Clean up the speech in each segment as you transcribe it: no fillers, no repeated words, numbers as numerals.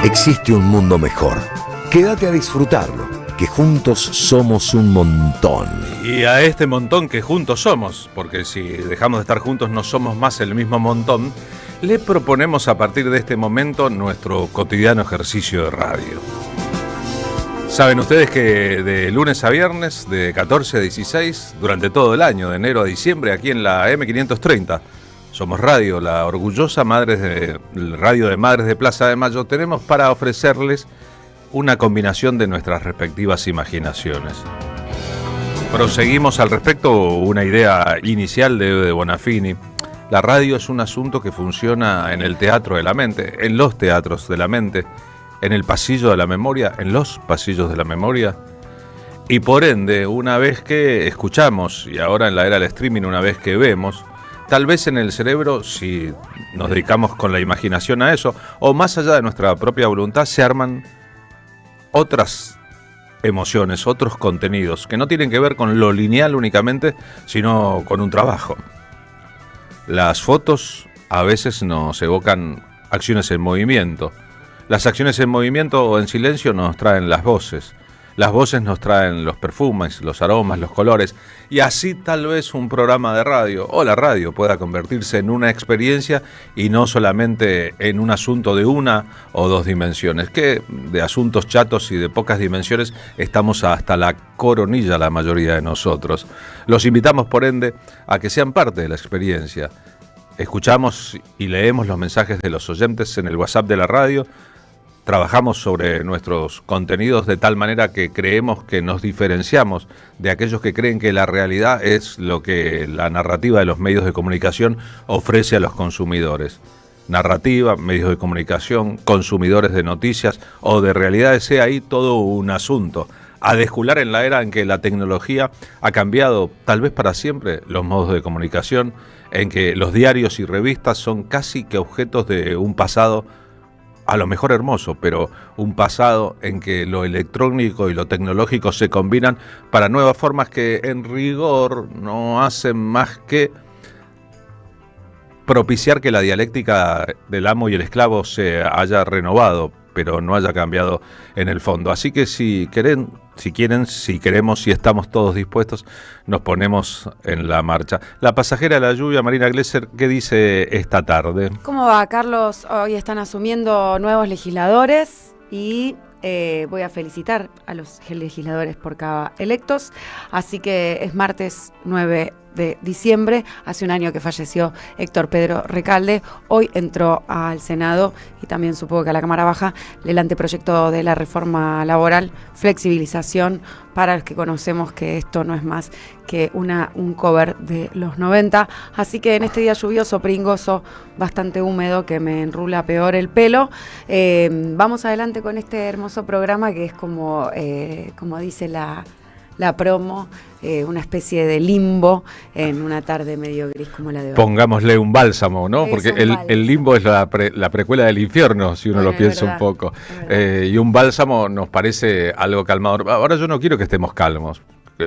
Existe un mundo mejor. Quédate a disfrutarlo, que juntos somos un montón. Y a este montón que juntos somos, porque si dejamos de estar juntos no somos más el mismo montón, le proponemos a partir de este momento nuestro cotidiano ejercicio de radio. Saben ustedes que de lunes a viernes, de 14 a 16, durante todo el año, de enero a diciembre, aquí en la M530, Somos Radio, la orgullosa radio de Madres de Plaza de Mayo, tenemos para ofrecerles una combinación de nuestras respectivas imaginaciones. Proseguimos al respecto una idea inicial de Bonafini. La radio es un asunto que funciona en el teatro de la mente, en los teatros de la mente, en el pasillo de la memoria, en los pasillos de la memoria. Y por ende, una vez que escuchamos, y ahora en la era del streaming, una vez que vemos, tal vez en el cerebro, si nos dedicamos con la imaginación a eso, o más allá de nuestra propia voluntad, se arman otras emociones, otros contenidos, que no tienen que ver con lo lineal únicamente, sino con un trabajo. Las fotos a veces nos evocan acciones en movimiento. Las acciones en movimiento o en silencio nos traen las voces. Las voces nos traen los perfumes, los aromas, los colores, y así tal vez un programa de radio o la radio pueda convertirse en una experiencia y no solamente en un asunto de una o dos dimensiones, que de asuntos chatos y de pocas dimensiones estamos hasta la coronilla la mayoría de nosotros. Los invitamos por ende a que sean parte de la experiencia. Escuchamos y leemos los mensajes de los oyentes en el WhatsApp de la radio. Trabajamos sobre nuestros contenidos de tal manera que creemos que nos diferenciamos de aquellos que creen que la realidad es lo que la narrativa de los medios de comunicación ofrece a los consumidores. Narrativa, medios de comunicación, consumidores de noticias o de realidades, sea ahí todo un asunto. A descular en la era en que la tecnología ha cambiado, tal vez para siempre, los modos de comunicación, en que los diarios y revistas son casi que objetos de un pasado a lo mejor hermoso, pero un pasado en que lo electrónico y lo tecnológico se combinan para nuevas formas que en rigor no hacen más que propiciar que la dialéctica del amo y el esclavo se haya renovado, pero no haya cambiado en el fondo. Así que si queremos, si estamos todos dispuestos, nos ponemos en la marcha. La pasajera de la lluvia, Marina Glesser, ¿qué dice esta tarde? ¿Cómo va, Carlos? Hoy están asumiendo nuevos legisladores y voy a felicitar a los legisladores por cada electos. Así que es martes 9 de diciembre, hace un año que falleció Héctor Pedro Recalde. Hoy entró al Senado y también supongo que a la Cámara Baja el anteproyecto de la reforma laboral, flexibilización, para los que conocemos que esto no es más que un cover de los 90. Así que en este día lluvioso, pringoso, bastante húmedo, que me enrula peor el pelo, vamos adelante con este hermoso programa que es como dice la promo, una especie de limbo en una tarde medio gris como la de hoy. Pongámosle un bálsamo, ¿no? Porque el limbo es la precuela del infierno, si uno lo piensa un poco. Y un bálsamo nos parece algo calmador. Ahora yo no quiero que estemos calmos,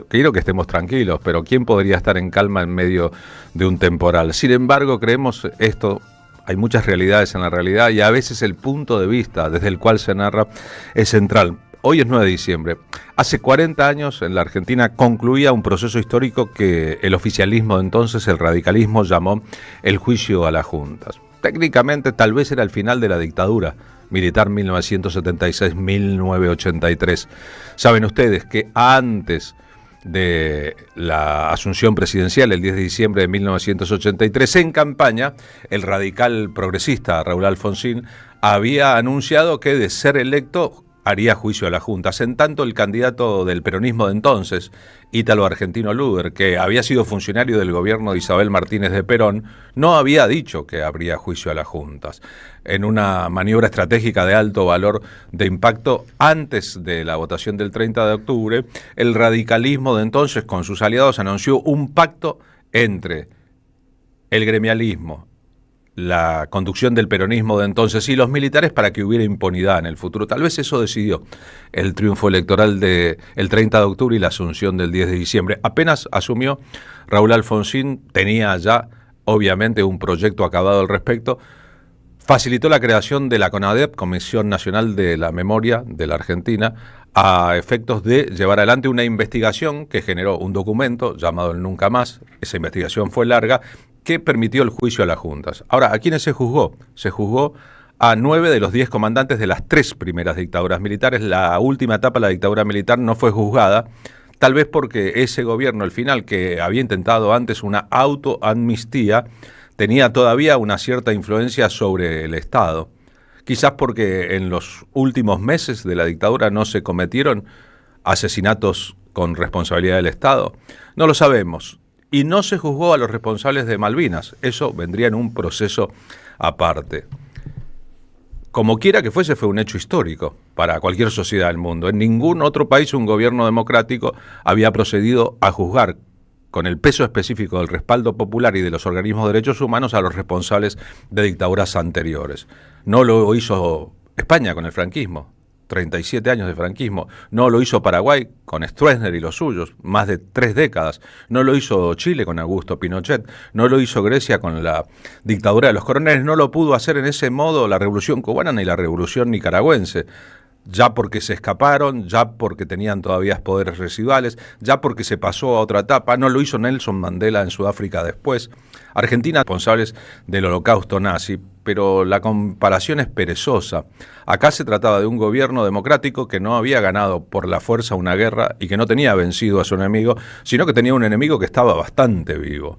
quiero que estemos tranquilos, pero ¿quién podría estar en calma en medio de un temporal? Sin embargo, creemos esto. Hay muchas realidades en la realidad y a veces el punto de vista desde el cual se narra es central. Hoy es 9 de diciembre. Hace 40 años en la Argentina concluía un proceso histórico que el oficialismo de entonces, el radicalismo, llamó el juicio a las juntas. Técnicamente tal vez era el final de la dictadura militar 1976-1983. Saben ustedes que antes de la asunción presidencial, el 10 de diciembre de 1983, en campaña, el radical progresista Raúl Alfonsín había anunciado que de ser electo haría juicio a las juntas. En tanto, el candidato del peronismo de entonces, ítalo-argentino Luder, que había sido funcionario del gobierno de Isabel Martínez de Perón, no había dicho que habría juicio a las juntas. En una maniobra estratégica de alto valor de impacto, antes de la votación del 30 de octubre, el radicalismo de entonces, con sus aliados, anunció un pacto entre el gremialismo, la conducción del peronismo de entonces y los militares para que hubiera impunidad en el futuro. Tal vez eso decidió el triunfo electoral del 30 de octubre y la asunción del 10 de diciembre. Apenas asumió, Raúl Alfonsín tenía ya, obviamente, un proyecto acabado al respecto. facilitó la creación de la CONADEP, Comisión Nacional de la Memoria de la Argentina, a efectos de llevar adelante una investigación que generó un documento llamado el Nunca Más. Esa investigación fue larga, que permitió el juicio a las juntas. Ahora, ¿a quiénes se juzgó? Se juzgó a 9 de los 10 comandantes de las 3 primeras dictaduras militares. La última etapa de la dictadura militar no fue juzgada, tal vez porque ese gobierno, el final, que había intentado antes una autoamnistía, tenía todavía una cierta influencia sobre el Estado. Quizás porque en los últimos meses de la dictadura no se cometieron asesinatos con responsabilidad del Estado. No lo sabemos. Y no se juzgó a los responsables de Malvinas. Eso vendría en un proceso aparte. Como quiera que fuese, fue un hecho histórico para cualquier sociedad del mundo. En ningún otro país un gobierno democrático había procedido a juzgar con el peso específico del respaldo popular y de los organismos de derechos humanos a los responsables de dictaduras anteriores. No lo hizo España con el franquismo, 37 años de franquismo. No lo hizo Paraguay con Stroessner y los suyos, más de 3 décadas. No lo hizo Chile con Augusto Pinochet. No lo hizo Grecia con la dictadura de los coroneles. No lo pudo hacer en ese modo la revolución cubana ni la revolución nicaragüense. Ya porque se escaparon, ya porque tenían todavía poderes residuales, ya porque se pasó a otra etapa. No lo hizo Nelson Mandela en Sudáfrica después. Argentina, responsables del holocausto nazi, pero la comparación es perezosa. Acá se trataba de un gobierno democrático que no había ganado por la fuerza una guerra y que no tenía vencido a su enemigo, sino que tenía un enemigo que estaba bastante vivo.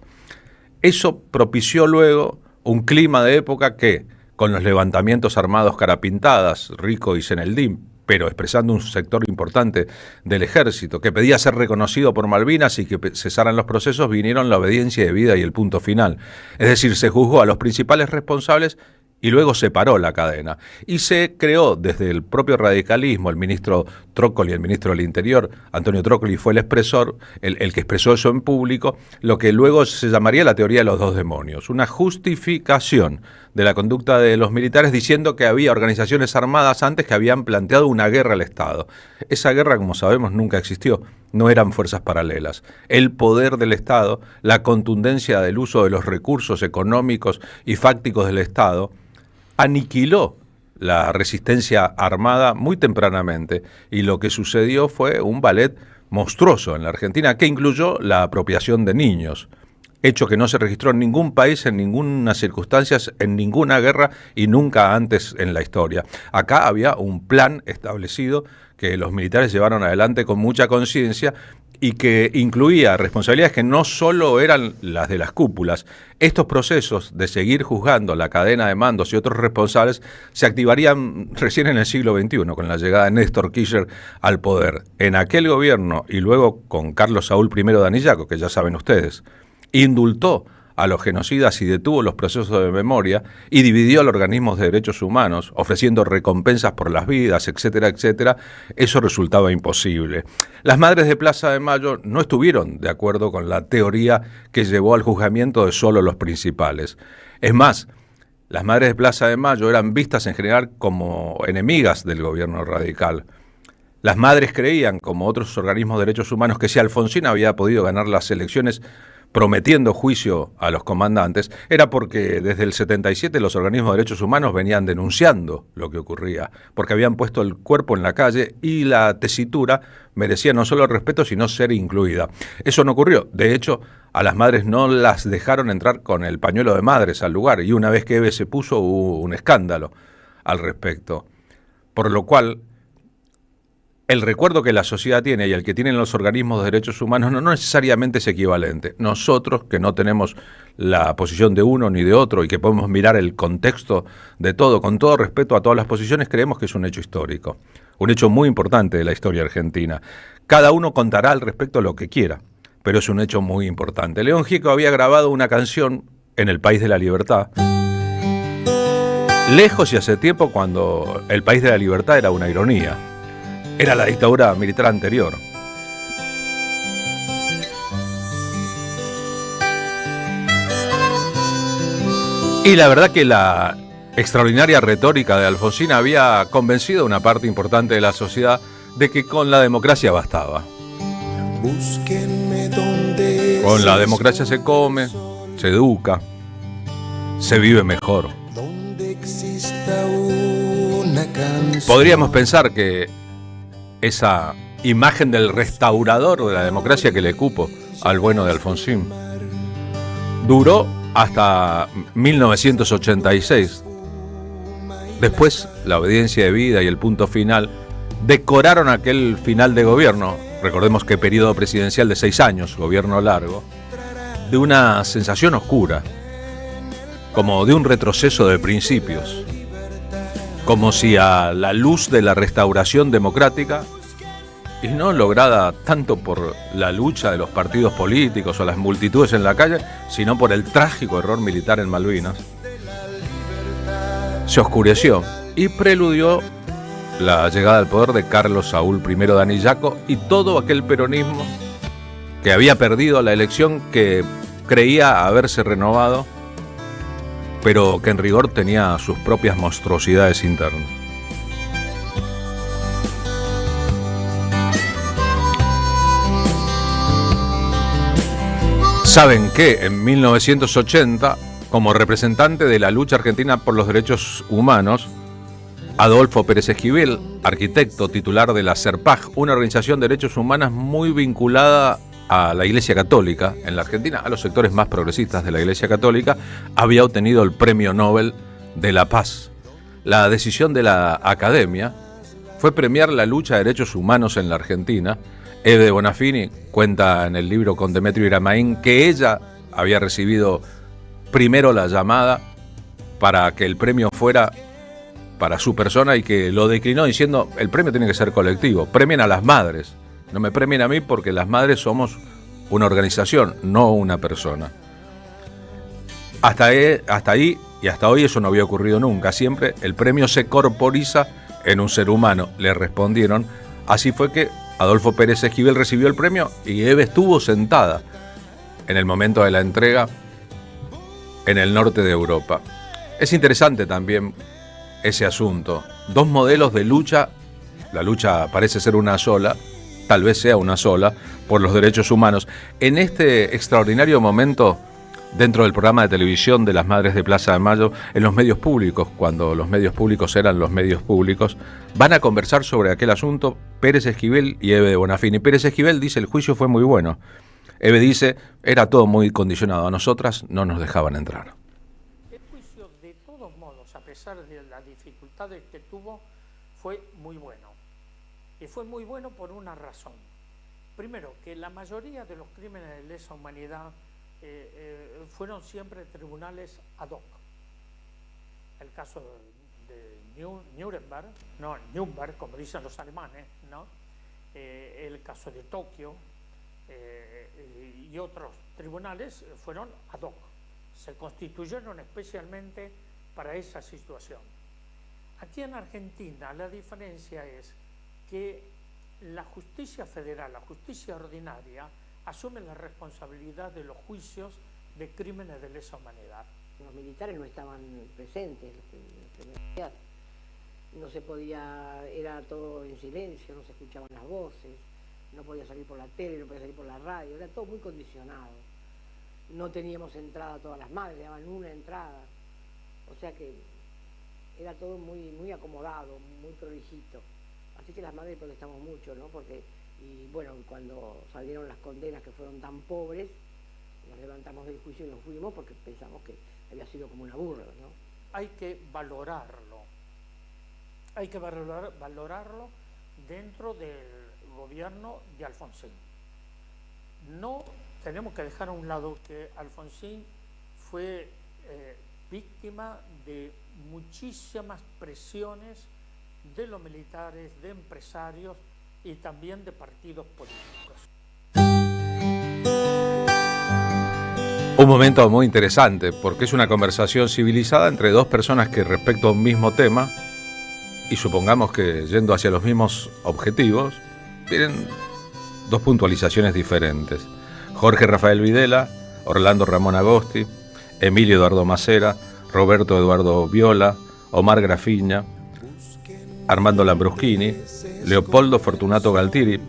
Eso propició luego un clima de época que, con los levantamientos armados carapintadas, Rico y Zeneldín, pero expresando un sector importante del ejército, que pedía ser reconocido por Malvinas y que cesaran los procesos, vinieron la obediencia debida y el punto final. Es decir, se juzgó a los principales responsables y luego se paró la cadena. Y se creó desde el propio radicalismo, el ministro Trócoli, el ministro del Interior, Antonio Trócoli fue el expresor, el que expresó eso en público, lo que luego se llamaría la teoría de los 2 demonios, una justificación de la conducta de los militares diciendo que había organizaciones armadas antes que habían planteado una guerra al Estado. Esa guerra, como sabemos, nunca existió, no eran fuerzas paralelas. El poder del Estado, la contundencia del uso de los recursos económicos y fácticos del Estado, aniquiló la resistencia armada muy tempranamente, y lo que sucedió fue un ballet monstruoso en la Argentina que incluyó la apropiación de niños, hecho que no se registró en ningún país, en ninguna circunstancia, en ninguna guerra y nunca antes en la historia. Acá había un plan establecido que los militares llevaron adelante con mucha conciencia y que incluía responsabilidades que no solo eran las de las cúpulas. Estos procesos de seguir juzgando la cadena de mandos y otros responsables se activarían recién en el siglo XXI, con la llegada de Néstor Kirchner al poder. En aquel gobierno, y luego con Carlos Saúl I de Anillaco, que ya saben ustedes, indultó a los genocidas y detuvo los procesos de memoria y dividió a los organismos de derechos humanos, ofreciendo recompensas por las vidas, etcétera, etcétera. Eso resultaba imposible. Las madres de Plaza de Mayo no estuvieron de acuerdo con la teoría que llevó al juzgamiento de solo los principales. Es más, las madres de Plaza de Mayo eran vistas en general como enemigas del gobierno radical. Las madres creían, como otros organismos de derechos humanos, que si Alfonsín había podido ganar las elecciones prometiendo juicio a los comandantes, era porque desde el 77 los organismos de derechos humanos venían denunciando lo que ocurría, porque habían puesto el cuerpo en la calle y la tesitura merecía no solo el respeto, sino ser incluida. Eso no ocurrió. De hecho, a las madres no las dejaron entrar con el pañuelo de madres al lugar, y una vez que Eve se puso hubo un escándalo al respecto. Por lo cual, el recuerdo que la sociedad tiene y el que tienen los organismos de derechos humanos no necesariamente es equivalente. Nosotros, que no tenemos la posición de uno ni de otro y que podemos mirar el contexto de todo, con todo respeto a todas las posiciones, creemos que es un hecho histórico, un hecho muy importante de la historia argentina. Cada uno contará al respecto lo que quiera, pero es un hecho muy importante. León Gieco había grabado una canción en El País de la Libertad, lejos y hace tiempo, cuando El País de la Libertad era una ironía. Era la dictadura militar anterior. Y la verdad que la extraordinaria retórica de Alfonsín había convencido a una parte importante de la sociedad de que con la democracia bastaba. Con la democracia se come, se educa, se vive mejor. Podríamos pensar que esa imagen del restaurador de la democracia que le cupo al bueno de Alfonsín duró hasta 1986. Después, la obediencia debida y el punto final decoraron aquel final de gobierno, recordemos que periodo presidencial de 6 años, gobierno largo, de una sensación oscura, como de un retroceso de principios, como si a la luz de la restauración democrática, y no lograda tanto por la lucha de los partidos políticos o las multitudes en la calle, sino por el trágico error militar en Malvinas, se oscureció y preludió la llegada al poder de Carlos Saúl I de Anillaco y todo aquel peronismo que había perdido la elección, que creía haberse renovado, pero que en rigor tenía sus propias monstruosidades internas. Saben que en 1980, como representante de la lucha argentina por los derechos humanos, Adolfo Pérez Esquivel, arquitecto titular de la CERPAJ, una organización de derechos humanos muy vinculada a la Iglesia Católica en la Argentina, a los sectores más progresistas de la Iglesia Católica, había obtenido el Premio Nobel de la Paz. La decisión de la Academia fue premiar la lucha de derechos humanos en la Argentina. Eve de Bonafini cuenta en el libro con Demetrio Iramaín que ella había recibido primero la llamada para que el premio fuera para su persona y que lo declinó diciendo: el premio tiene que ser colectivo, premien a las madres, no me premien a mí porque las madres somos una organización, no una persona. Hasta ahí y hasta hoy eso no había ocurrido nunca, siempre el premio se corporiza en un ser humano, le respondieron. Así fue que Adolfo Pérez Esquivel recibió el premio y Eve estuvo sentada en el momento de la entrega en el norte de Europa. Es interesante también ese asunto. Dos modelos de lucha, la lucha parece ser una sola, tal vez sea una sola, por los derechos humanos. En este extraordinario momento, dentro del programa de televisión de las Madres de Plaza de Mayo, en los medios públicos, cuando los medios públicos eran los medios públicos, van a conversar sobre aquel asunto Pérez Esquivel y Eve de Bonafini. Pérez Esquivel dice: el juicio fue muy bueno. Eve dice: era todo muy condicionado, a nosotras no nos dejaban entrar. El juicio, de todos modos, a pesar de las dificultades que tuvo, fue muy bueno. Y fue muy bueno por una razón. Primero, que la mayoría de los crímenes de lesa humanidad fueron siempre tribunales ad hoc. El caso de Nuremberg, como dicen los alemanes, ¿no? El caso de Tokio y otros tribunales fueron ad hoc. Se constituyeron especialmente para esa situación. Aquí en Argentina la diferencia es que la justicia federal, la justicia ordinaria, asume la responsabilidad de los juicios de crímenes de lesa humanidad. Los militares no estaban presentes, no se podía, era todo en silencio, no se escuchaban las voces, no podía salir por la tele, no podía salir por la radio, era todo muy condicionado. No teníamos entrada a todas las madres, daban una entrada, o sea que era todo muy, muy acomodado, muy prolijito. Así que las madres protestamos mucho, ¿no? Porque, y bueno, cuando salieron las condenas que fueron tan pobres, nos levantamos del juicio y nos fuimos porque pensamos que había sido como una burla, ¿no? Hay que valorarlo. Hay que valorarlo dentro del gobierno de Alfonsín. No tenemos que dejar a un lado que Alfonsín fue víctima de muchísimas presiones de los militares, de empresarios y también de partidos políticos. Un momento muy interesante, porque es una conversación civilizada entre dos personas que respecto a un mismo tema, y supongamos que yendo hacia los mismos objetivos, tienen dos puntualizaciones diferentes. Jorge Rafael Videla, Orlando Ramón Agosti, Emilio Eduardo Macera, Roberto Eduardo Viola, Omar Grafiña, Armando Lambruschini, Leopoldo Fortunato Galtieri,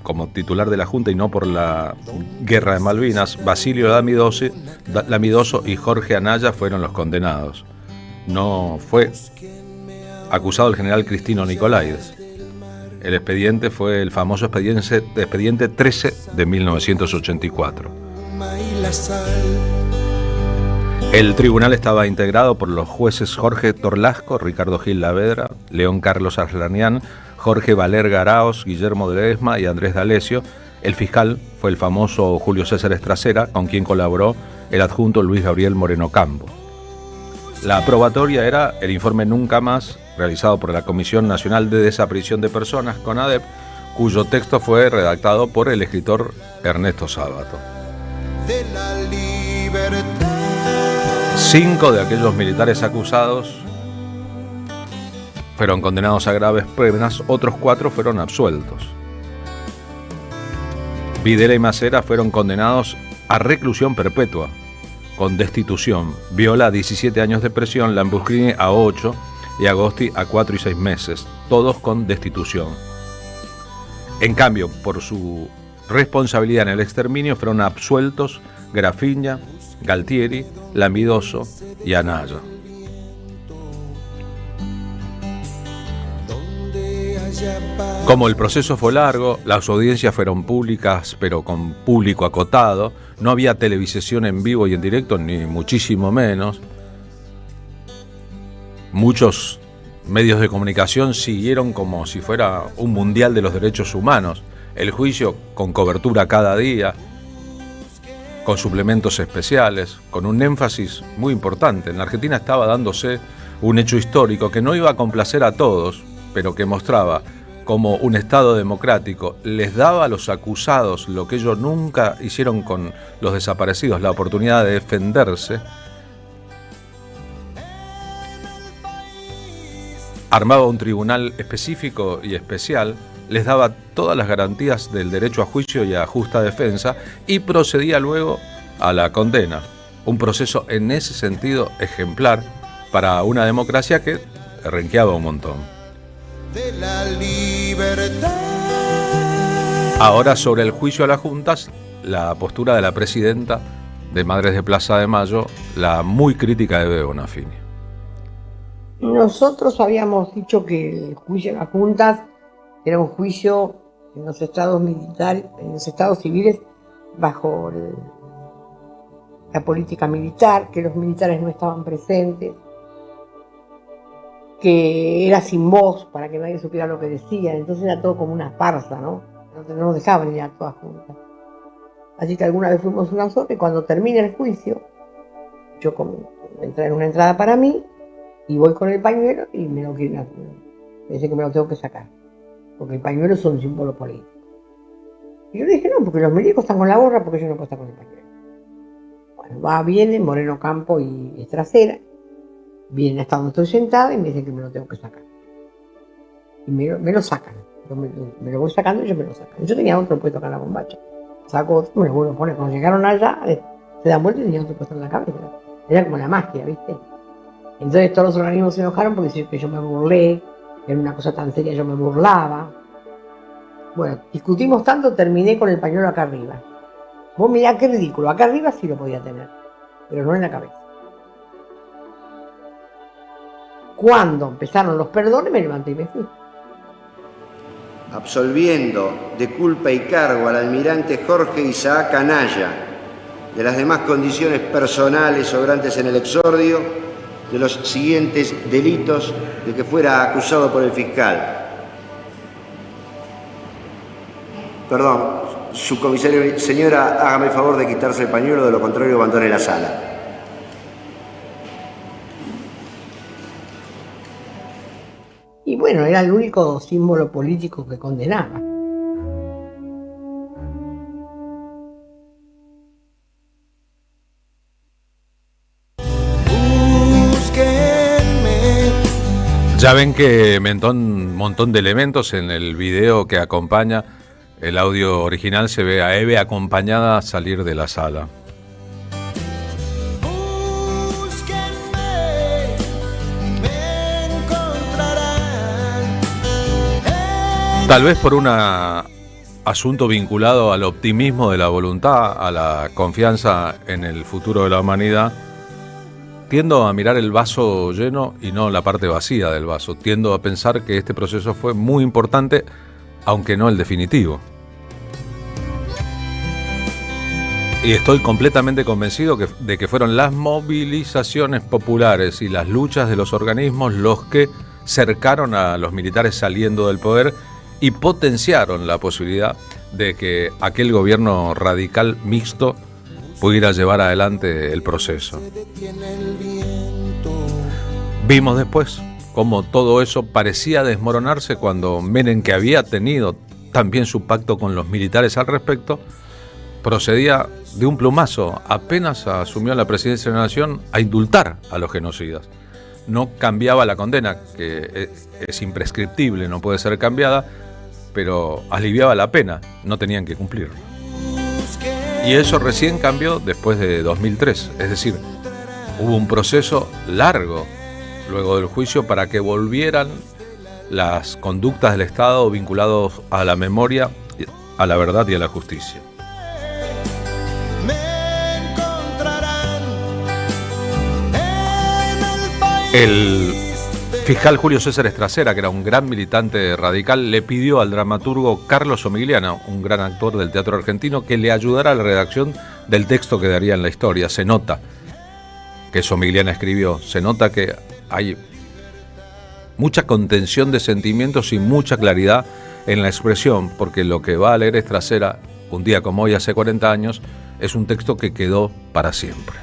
como titular de la Junta y no por la Guerra de Malvinas, Basilio Lamidoso y Jorge Anaya fueron los condenados. no fue acusado el general Cristino Nicolaides. El expediente fue el famoso expediente 13 de 1984. El tribunal estaba integrado por los jueces Jorge Torlasco, Ricardo Gil Lavedra, León Carlos Arlanián, Jorge Valerga Araos, Guillermo de Ledesma y Andrés D'Alessio. El fiscal fue el famoso Julio César Estracera, con quien colaboró el adjunto Luis Gabriel Moreno Campo. La probatoria era el informe Nunca Más, realizado por la Comisión Nacional de Desaparición de Personas, CONADEP, cuyo texto fue redactado por el escritor Ernesto Sábato. 5 de aquellos militares acusados fueron condenados a graves penas, otros 4 fueron absueltos. Videla y Macera fueron condenados a reclusión perpetua, con destitución, Viola a 17 años de prisión, Lambruschi a 8 y Agosti a 4 y 6 meses, todos con destitución. En cambio, por su responsabilidad en el exterminio fueron absueltos Grafiña, Galtieri, Lamidoso y Anaya. Como el proceso fue largo, las audiencias fueron públicas, pero con público acotado, no había televisación en vivo y en directo, ni muchísimo menos. Muchos medios de comunicación siguieron como si fuera un mundial de los derechos humanos, el juicio con cobertura cada día, con suplementos especiales, con un énfasis muy importante. En la Argentina estaba dándose un hecho histórico que no iba a complacer a todos, pero que mostraba cómo un Estado democrático les daba a los acusados lo que ellos nunca hicieron con los desaparecidos, la oportunidad de defenderse. Armaba un tribunal específico y especial, les daba todas las garantías del derecho a juicio y a justa defensa y procedía luego a la condena. Un proceso en ese sentido ejemplar para una democracia que renqueaba un montón. De la libertad. Ahora, sobre el juicio a las juntas, la postura de la presidenta de Madres de Plaza de Mayo, la muy crítica de Bebe Bonafini. Nosotros habíamos dicho que el juicio a las juntas era un juicio en los estados militares, en los estados civiles, bajo la política militar, que los militares no estaban presentes, que era sin voz para que nadie supiera lo que decían, entonces era todo como una farsa, ¿no? No nos dejaban ir a todas juntas. Así que alguna vez fuimos una sola y cuando termina el juicio, yo entré en una entrada para mí y voy con el pañuelo y me lo quieren hacer. Me dicen que me lo tengo que sacar, porque el pañuelo es un símbolo político. Y yo le dije, no, porque los milicos están con la gorra, porque yo no puedo estar con el pañuelo. Bueno, vienen Moreno Campo y Estracera, vienen hasta donde estoy sentada y me dicen que me lo tengo que sacar. Y me lo sacan. Yo me lo voy sacando y ellos me lo sacan. Yo tenía otro puesto acá en la bombacha. Saco otro, me lo vuelvo a poner. Cuando llegaron allá, se dan vuelta y tenía otro puesto en la cabeza. Era como la magia, ¿viste? Entonces todos los organismos se enojaron porque decían que yo me burlé, que era una cosa tan seria, yo me burlaba. Bueno, discutimos tanto, terminé con el pañuelo acá arriba. Vos mirá qué ridículo, acá arriba sí lo podía tener, pero no en la cabeza. Cuando empezaron los perdones, me levanté y me fui. Absolviendo de culpa y cargo al almirante Jorge Isaac Anaya de las demás condiciones personales obrantes en el exordio, de los siguientes delitos de que fuera acusado por el fiscal. Perdón, subcomisario, señora, hágame el favor de quitarse el pañuelo, de lo contrario abandone la sala. Y bueno, era el único símbolo político que condenaba. Ya ven que un montón de elementos en el video que acompaña el audio original. Se ve a Eve acompañada a salir de la sala. Tal vez por un asunto vinculado al optimismo de la voluntad, a la confianza en el futuro de la humanidad, tiendo a mirar el vaso lleno y no la parte vacía del vaso. Tiendo a pensar que este proceso fue muy importante, aunque no el definitivo. Y estoy completamente convencido de que fueron las movilizaciones populares y las luchas de los organismos los que cercaron a los militares saliendo del poder y potenciaron la posibilidad de que aquel gobierno radical mixto pudiera llevar adelante el proceso. Vimos después cómo todo eso parecía desmoronarse cuando Menem, que había tenido también su pacto con los militares al respecto, procedía de un plumazo, apenas asumió la presidencia de la Nación, a indultar a los genocidas. No cambiaba la condena, que es imprescriptible, no puede ser cambiada, pero aliviaba la pena, no tenían que cumplirlo. Y eso recién cambió después de 2003, es decir, hubo un proceso largo luego del juicio para que volvieran las conductas del Estado vinculadas a la memoria, a la verdad y a la justicia. El fiscal Julio César Estracera, que era un gran militante radical, le pidió al dramaturgo Carlos Omigliano, un gran actor del teatro argentino, que le ayudara a la redacción del texto que daría en la historia. Se nota que Omigliano escribió, se nota que hay mucha contención de sentimientos y mucha claridad en la expresión, porque lo que va a leer Estracera un día como hoy, hace 40 años, es un texto que quedó para siempre.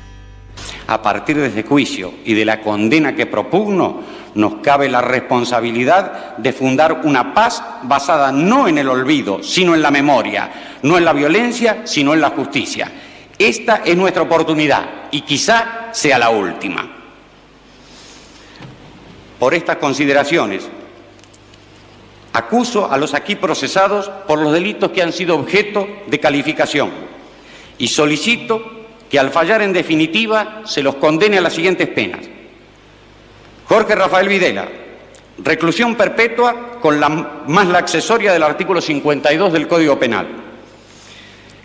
A partir de ese juicio y de la condena que propugno, nos cabe la responsabilidad de fundar una paz basada no en el olvido, sino en la memoria, no en la violencia, sino en la justicia. Esta es nuestra oportunidad y quizá sea la última. Por estas consideraciones, acuso a los aquí procesados por los delitos que han sido objeto de calificación y solicito que al fallar en definitiva se los condene a las siguientes penas. Jorge Rafael Videla, reclusión perpetua con más la accesoria del artículo 52 del Código Penal.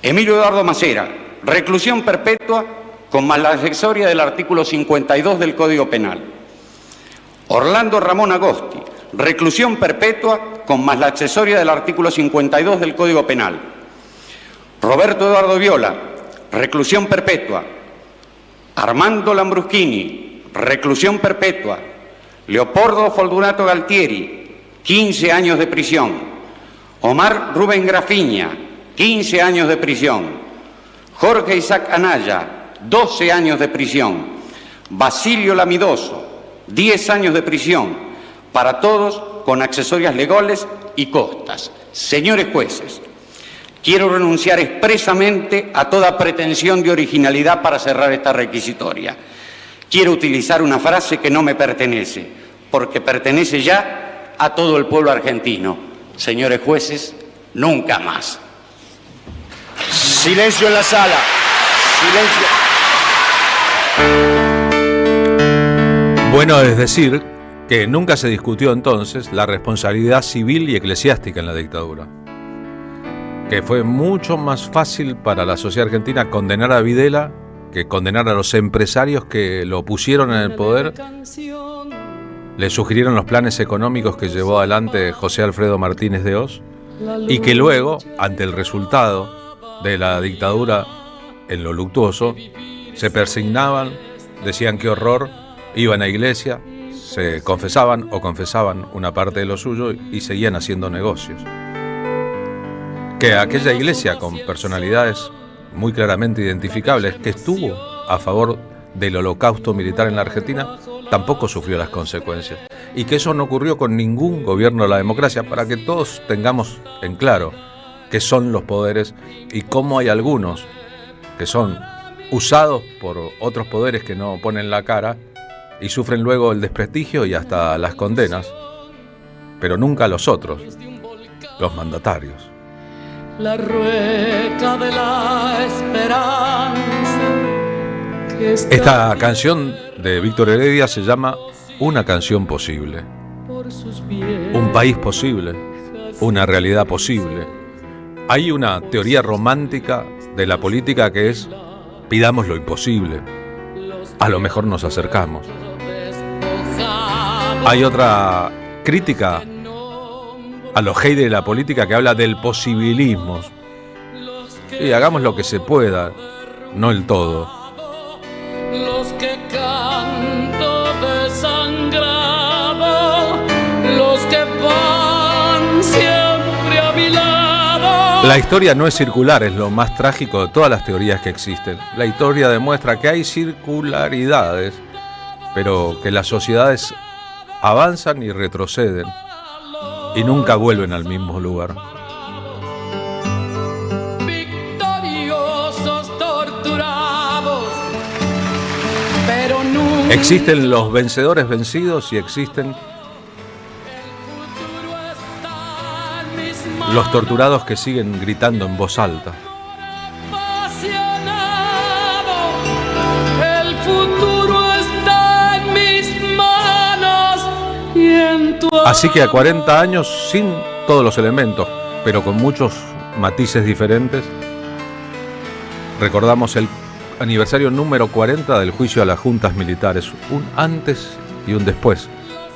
Emilio Eduardo Macera, reclusión perpetua con más la accesoria del artículo 52 del Código Penal. Orlando Ramón Agosti, reclusión perpetua con más la accesoria del artículo 52 del Código Penal. Roberto Eduardo Viola, reclusión perpetua. Armando Lambruschini, reclusión perpetua. Leopoldo Fortunato Galtieri, 15 años de prisión. Omar Rubén Grafiña, 15 años de prisión. Jorge Isaac Anaya, 12 años de prisión. Basilio Lamidoso, 10 años de prisión. Para todos con accesorias legales y costas. Señores jueces, quiero renunciar expresamente a toda pretensión de originalidad para cerrar esta requisitoria. Quiero utilizar una frase que no me pertenece, porque pertenece ya a todo el pueblo argentino. Señores jueces, nunca más. Silencio en la sala. Silencio. Bueno, es decir, que nunca se discutió entonces la responsabilidad civil y eclesiástica en la dictadura. Que fue mucho más fácil para la sociedad argentina condenar a Videla que condenar a los empresarios que lo pusieron en el poder, le sugirieron los planes económicos que llevó adelante José Alfredo Martínez de Hoz y que luego, ante el resultado de la dictadura en lo luctuoso, se persignaban, decían qué horror, iban a iglesia, se confesaban una parte de lo suyo y seguían haciendo negocios. Que aquella iglesia con personalidades muy claramente identificables que estuvo a favor del holocausto militar en la Argentina tampoco sufrió las consecuencias y que eso no ocurrió con ningún gobierno de la democracia, para que todos tengamos en claro qué son los poderes y cómo hay algunos que son usados por otros poderes que no ponen la cara y sufren luego el desprestigio y hasta las condenas, pero nunca los otros, los mandatarios. La rueca de la esperanza. Esta canción de Víctor Heredia se llama Una canción posible. Un país posible, una realidad posible. Hay una teoría romántica de la política que es pidamos lo imposible. a lo mejor nos acercamos. Hay otra crítica a los haters de la política que habla del posibilismo. Sí, hagamos lo que se pueda, no el todo. Los que canto desangrado, los que van siempre a mi lado. La historia no es circular, es lo más trágico de todas las teorías que existen. La historia demuestra que hay circularidades, pero que las sociedades avanzan y retroceden y nunca vuelven al mismo lugar. Victoriosos, torturados, pero nunca. Existen los vencedores vencidos y existen los torturados que siguen gritando en voz alta. Apasionado, el futuro está en mis manos y en tu Así que a 40 años, sin todos los elementos, pero con muchos matices diferentes, recordamos el aniversario número 40 del juicio a las juntas militares, un antes y un después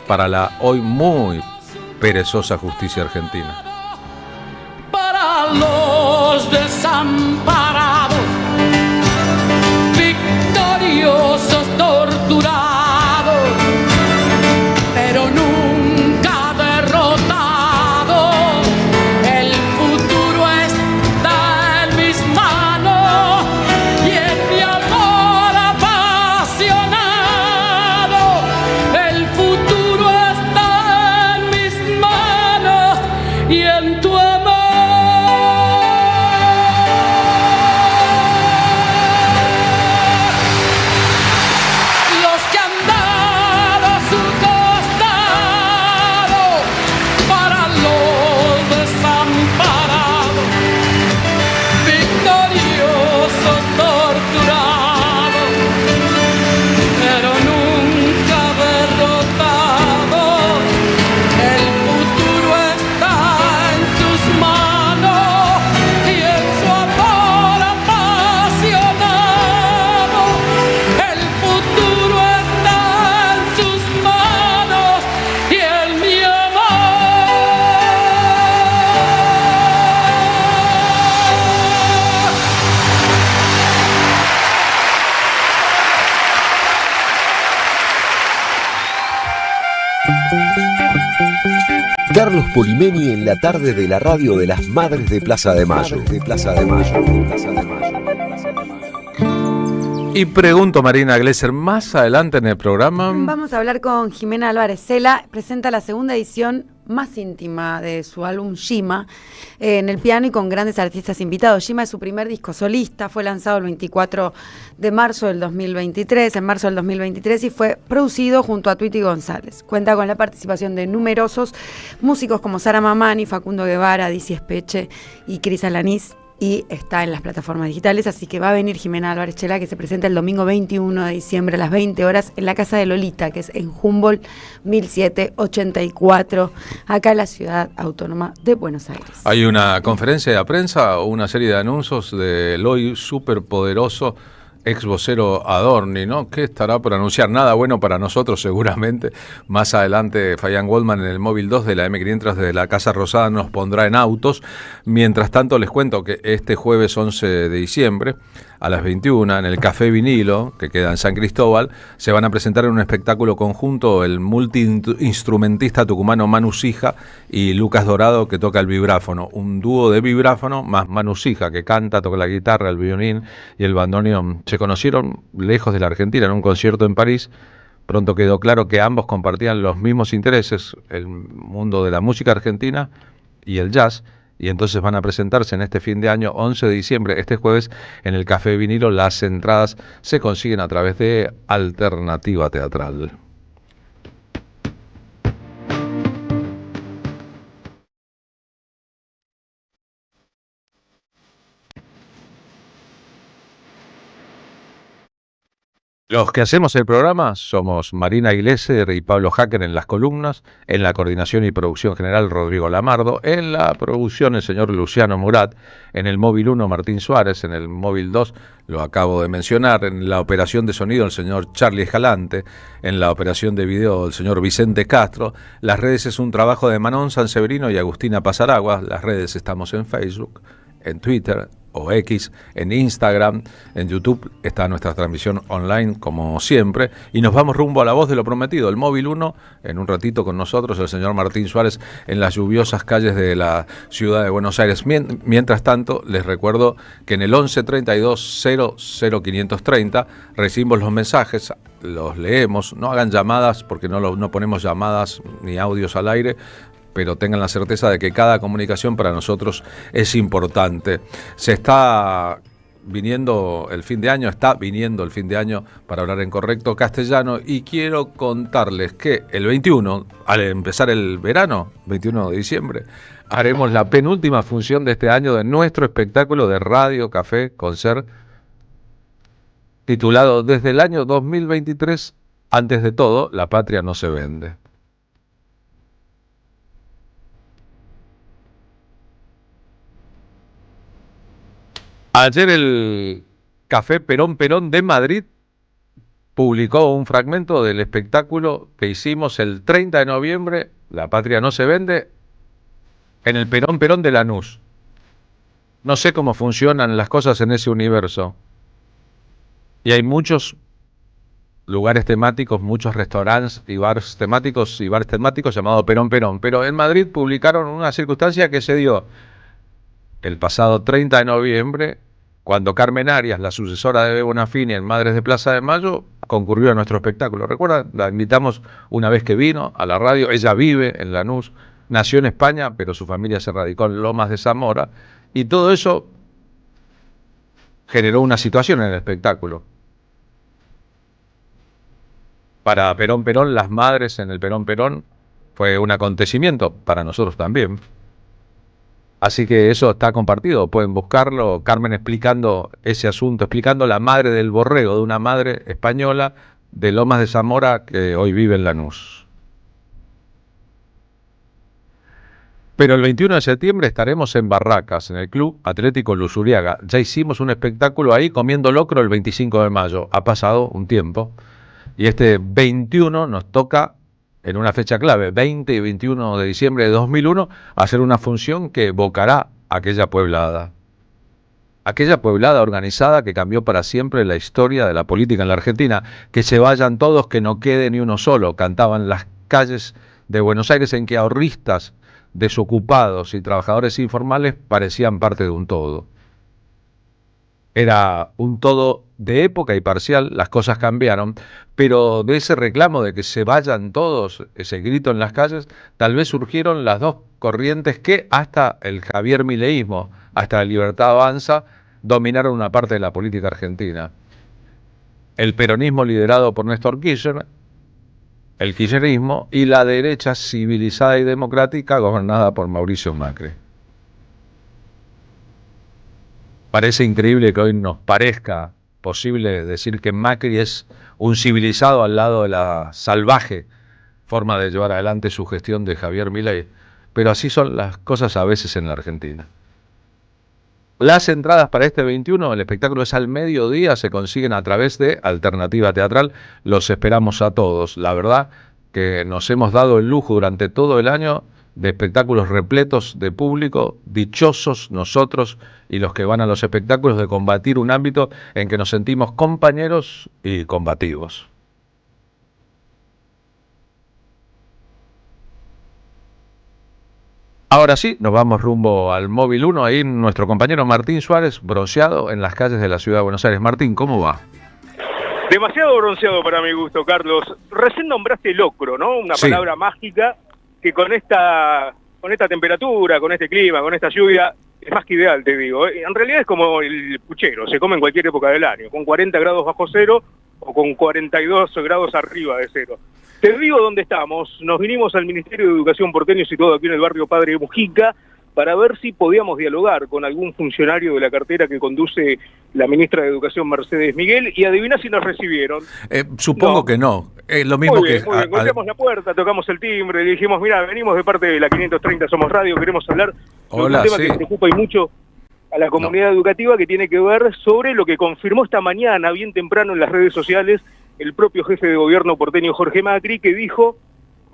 para la hoy muy perezosa justicia argentina. para los desamparados, victoriosos, torturados, pero nunca derrotados. El futuro está en mis manos y en mi amor apasionado. El futuro está en mis manos y en tu amor. Los que han dado su costado para los desamparados, victoriosos, torturados, pero nunca derrotados. El futuro está en sus manos y en su amor apasionado. El futuro está en sus manos y en mi amor. Carlos Polimeni en la tarde de la radio de las Madres de Plaza de Mayo. Y pregunto, Marina Glesser, más adelante en el programa... Vamos a hablar con Jimena Álvarez Cela. Presenta la segunda edición más íntima de su álbum Shima en el piano y con grandes artistas invitados. Shima es su primer disco solista, fue lanzado el 24 de marzo del 2023, en marzo del 2023, y fue producido junto a Tweety González. Cuenta con la participación de numerosos músicos como Sara Mamani, Facundo Guevara, Dizzy Espeche y Cris Alanís, y está en las plataformas digitales, así que va a venir Jimena Álvarez Cela, que se presenta el domingo 21 de diciembre a las 20 horas en la Casa de Lolita, que es en Humboldt 1784, acá en la ciudad autónoma de Buenos Aires. Hay una conferencia de prensa o una serie de anuncios del hoy superpoderoso ex vocero Adorni, ¿no? ¿Qué estará por anunciar? Nada bueno para nosotros seguramente. Más adelante Fabián Goldman en el móvil 2 de la M500 desde la Casa Rosada nos pondrá en autos. Mientras tanto les cuento que este jueves 11 de diciembre a las 21 en el Café Vinilo, que queda en San Cristóbal, se van a presentar en un espectáculo conjunto el multiinstrumentista tucumano Manu Sija y Lucas Dorado, que toca el vibráfono. Un dúo de vibráfono más Manu Sija, que canta, toca la guitarra, el violín y el bandoneón. Se conocieron lejos de la Argentina en un concierto en París. Pronto quedó claro que ambos compartían los mismos intereses, el mundo de la música argentina y el jazz, y entonces van a presentarse en este fin de año, 11 de diciembre, este jueves, en el Café Vinilo. Las entradas se consiguen a través de Alternativa Teatral. Los que hacemos el programa somos Marina Iglesias y Pablo Hacker en las columnas, en la coordinación y producción general Rodrigo Lamardo, en la producción el señor Luciano Murat, en el móvil 1 Martín Suárez, en el móvil 2 lo acabo de mencionar, en la operación de sonido el señor Charlie Escalante, en la operación de video el señor Vicente Castro. Las redes es un trabajo de Manon Sanseverino y Agustina Pasaragua. Las redes estamos en Facebook, en Twitter o X, en Instagram, en YouTube está nuestra transmisión online como siempre, y nos vamos rumbo a la voz de lo prometido, el móvil 1, en un ratito con nosotros el señor Martín Suárez en las lluviosas calles de la ciudad de Buenos Aires. Mientras tanto, les recuerdo que en el 11 32 00 530 recibimos los mensajes, los leemos, no hagan llamadas porque no ponemos llamadas ni audios al aire, pero tengan la certeza de que cada comunicación para nosotros es importante. Se está viniendo el fin de año para hablar en correcto castellano, y quiero contarles que el 21, al empezar el verano, 21 de diciembre, haremos la penúltima función de este año de nuestro espectáculo de Radio Café Concert, titulado Desde el año 2023, antes de todo, la patria no se vende. Ayer el Café Perón Perón de Madrid publicó un fragmento del espectáculo que hicimos el 30 de noviembre, La Patria no se vende, en el Perón Perón de Lanús. No sé cómo funcionan las cosas en ese universo. Y hay muchos lugares temáticos, muchos restaurantes y bares temáticos llamados Perón Perón. Pero en Madrid publicaron una circunstancia que se dio el pasado 30 de noviembre, cuando Carmen Arias, la sucesora de Bebo Bonafini en Madres de Plaza de Mayo, concurrió a nuestro espectáculo. ¿Recuerdan? La invitamos una vez que vino a la radio. Ella vive en Lanús, nació en España, pero su familia se radicó en Lomas de Zamora. Y todo eso generó una situación en el espectáculo. Para Perón Perón, las madres en el Perón Perón fue un acontecimiento, para nosotros también. Así que eso está compartido, pueden buscarlo, Carmen explicando ese asunto, explicando la madre del borrego, de una madre española de Lomas de Zamora que hoy vive en Lanús. Pero el 21 de septiembre estaremos en Barracas, en el Club Atlético Luzuriaga. Ya hicimos un espectáculo ahí comiendo locro el 25 de mayo, ha pasado un tiempo, y este 21 nos toca, en una fecha clave, 20 y 21 de diciembre de 2001, hacer una función que evocará aquella poblada organizada que cambió para siempre la historia de la política en la Argentina. Que se vayan todos, que no quede ni uno solo, cantaban las calles de Buenos Aires, en que ahorristas, desocupados y trabajadores informales parecían parte de un todo. Era un todo de época y parcial, las cosas cambiaron, pero de ese reclamo de que se vayan todos, ese grito en las calles, tal vez surgieron las dos corrientes que hasta el Javier Mileísmo, hasta la Libertad Avanza, dominaron una parte de la política argentina. El peronismo liderado por Néstor Kirchner, el kirchnerismo, y la derecha civilizada y democrática gobernada por Mauricio Macri. Parece increíble que hoy nos parezca posible decir que Macri es un civilizado al lado de la salvaje forma de llevar adelante su gestión de Javier Milei, pero así son las cosas a veces en la Argentina. Las entradas para este 21, el espectáculo es al mediodía, se consiguen a través de Alternativa Teatral. Los esperamos a todos. La verdad que nos hemos dado el lujo durante todo el año de espectáculos repletos de público, dichosos nosotros y los que van a los espectáculos de combatir un ámbito en que nos sentimos compañeros y combativos. Ahora sí, nos vamos rumbo al móvil 1, ahí nuestro compañero Martín Suárez, bronceado en las calles de la ciudad de Buenos Aires. Martín, ¿cómo va? Demasiado bronceado para mi gusto, Carlos. Recién nombraste locro, ¿no? Una palabra mágica que con esta temperatura, con este clima, con esta lluvia, es más que ideal, te digo. En realidad es como el puchero, se come en cualquier época del año, con 40 grados bajo cero o con 42 grados arriba de cero. Te digo dónde estamos. Nos vinimos al Ministerio de Educación porteño, situado aquí en el barrio Padre Mujica, para ver si podíamos dialogar con algún funcionario de la cartera que conduce la ministra de Educación, Mercedes Miguel, y adivina si nos recibieron. Supongo que no. Lo mismo muy bien, que... muy bien. Golpeamos la puerta, tocamos el timbre, le dijimos, mira, venimos de parte de la 530 Somos Radio, queremos hablar sobre un tema que preocupa y mucho a la comunidad educativa, que tiene que ver sobre lo que confirmó esta mañana, bien temprano en las redes sociales, el propio jefe de gobierno porteño Jorge Macri, que dijo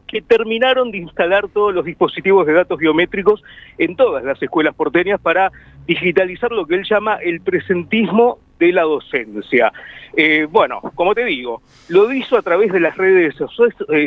que terminaron de instalar todos los dispositivos de datos biométricos en todas las escuelas porteñas para digitalizar lo que él llama el presentismo de la docencia. Bueno, como te digo, lo hizo a través de las redes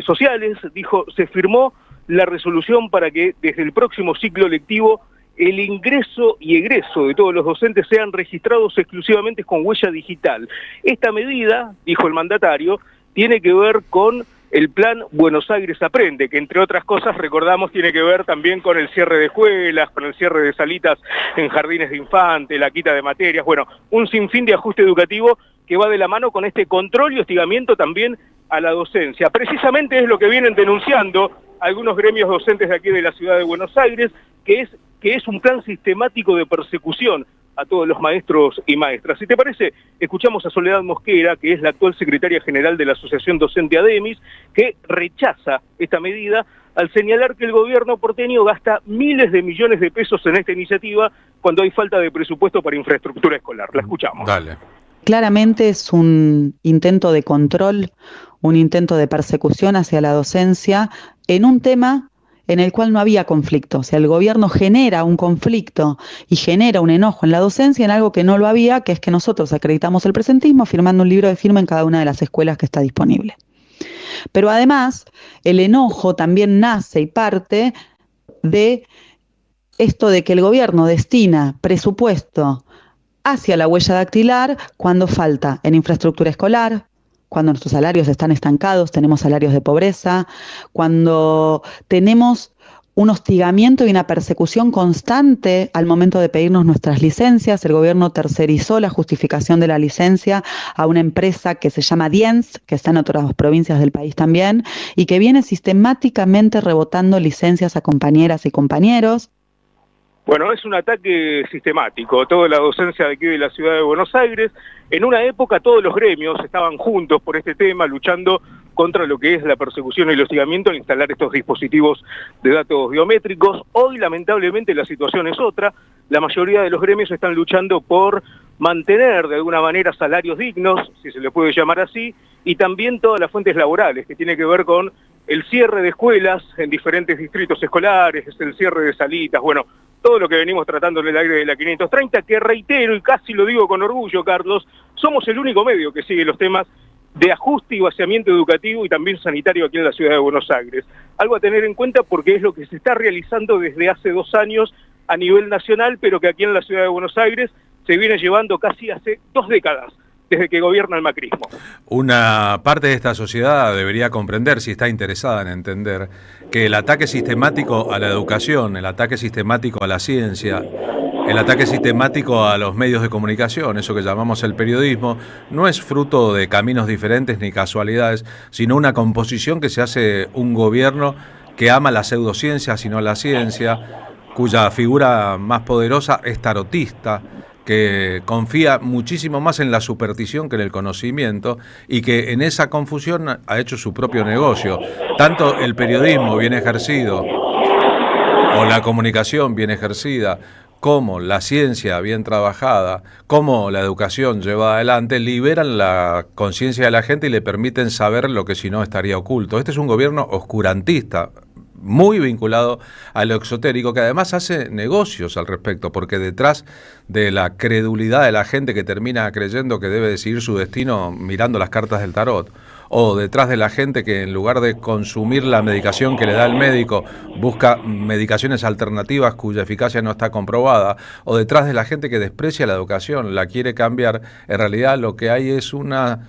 sociales, dijo, se firmó la resolución para que desde el próximo ciclo lectivo el ingreso y egreso de todos los docentes sean registrados exclusivamente con huella digital. Esta medida, dijo el mandatario, tiene que ver con el plan Buenos Aires Aprende, que entre otras cosas, recordamos, tiene que ver también con el cierre de escuelas, con el cierre de salitas en jardines de infantes, la quita de materias, bueno, un sinfín de ajuste educativo que va de la mano con este control y hostigamiento también a la docencia. Precisamente es lo que vienen denunciando algunos gremios docentes de aquí de la ciudad de Buenos Aires, que es un plan sistemático de persecución a todos los maestros y maestras. Si te parece, escuchamos a Soledad Mosquera, que es la actual secretaria general de la Asociación Docente ADEMIS, que rechaza esta medida al señalar que el gobierno porteño gasta miles de millones de pesos en esta iniciativa cuando hay falta de presupuesto para infraestructura escolar. La escuchamos. Dale. Claramente es un intento de control, un intento de persecución hacia la docencia en un tema en el cual no había conflicto. O sea, el gobierno genera un conflicto y genera un enojo en la docencia en algo que no lo había, que es que nosotros acreditamos el presentismo firmando un libro de firma en cada una de las escuelas que está disponible. Pero además, el enojo también nace y parte de esto de que el gobierno destina presupuesto hacia la huella dactilar cuando falta en infraestructura escolar, cuando nuestros salarios están estancados, tenemos salarios de pobreza, cuando tenemos un hostigamiento y una persecución constante al momento de pedirnos nuestras licencias. El gobierno tercerizó la justificación de la licencia a una empresa que se llama Diens, que está en otras provincias del país también, y que viene sistemáticamente rebotando licencias a compañeras y compañeros. Bueno, es un ataque sistemático, toda la docencia de aquí de la ciudad de Buenos Aires. En una época todos los gremios estaban juntos por este tema, luchando contra lo que es la persecución y el hostigamiento al instalar estos dispositivos de datos biométricos. Hoy, lamentablemente, la situación es otra. La mayoría de los gremios están luchando por mantener de alguna manera salarios dignos, si se le puede llamar así, y también todas las fuentes laborales, que tiene que ver con el cierre de escuelas en diferentes distritos escolares, el cierre de salitas, bueno, todo lo que venimos tratando en el aire de la 530, que reitero, y casi lo digo con orgullo, Carlos, somos el único medio que sigue los temas de ajuste y vaciamiento educativo y también sanitario aquí en la ciudad de Buenos Aires. Algo a tener en cuenta porque es lo que se está realizando desde hace 2 años a nivel nacional, pero que aquí en la ciudad de Buenos Aires se viene llevando casi hace 2 décadas, desde que gobierna el macrismo. Una parte de esta sociedad debería comprender, si está interesada en entender, que el ataque sistemático a la educación, el ataque sistemático a la ciencia, el ataque sistemático a los medios de comunicación, eso que llamamos el periodismo, no es fruto de caminos diferentes ni casualidades, sino una composición que se hace un gobierno que ama la pseudociencia, sino la ciencia, cuya figura más poderosa es tarotista, que confía muchísimo más en la superstición que en el conocimiento y que en esa confusión ha hecho su propio negocio. Tanto el periodismo bien ejercido o la comunicación bien ejercida, como la ciencia bien trabajada, como la educación llevada adelante, liberan la conciencia de la gente y le permiten saber lo que si no estaría oculto. Este es un gobierno oscurantista, muy vinculado a lo exotérico, que además hace negocios al respecto, porque detrás de la credulidad de la gente que termina creyendo que debe decidir su destino mirando las cartas del tarot, o detrás de la gente que en lugar de consumir la medicación que le da el médico, busca medicaciones alternativas cuya eficacia no está comprobada, o detrás de la gente que desprecia la educación, la quiere cambiar, en realidad lo que hay es una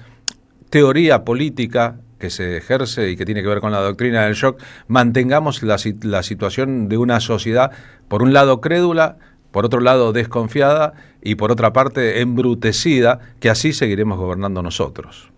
teoría política que se ejerce y que tiene que ver con la doctrina del shock. Mantengamos la situación de una sociedad, por un lado crédula, por otro lado desconfiada y por otra parte embrutecida, que así seguiremos gobernando nosotros.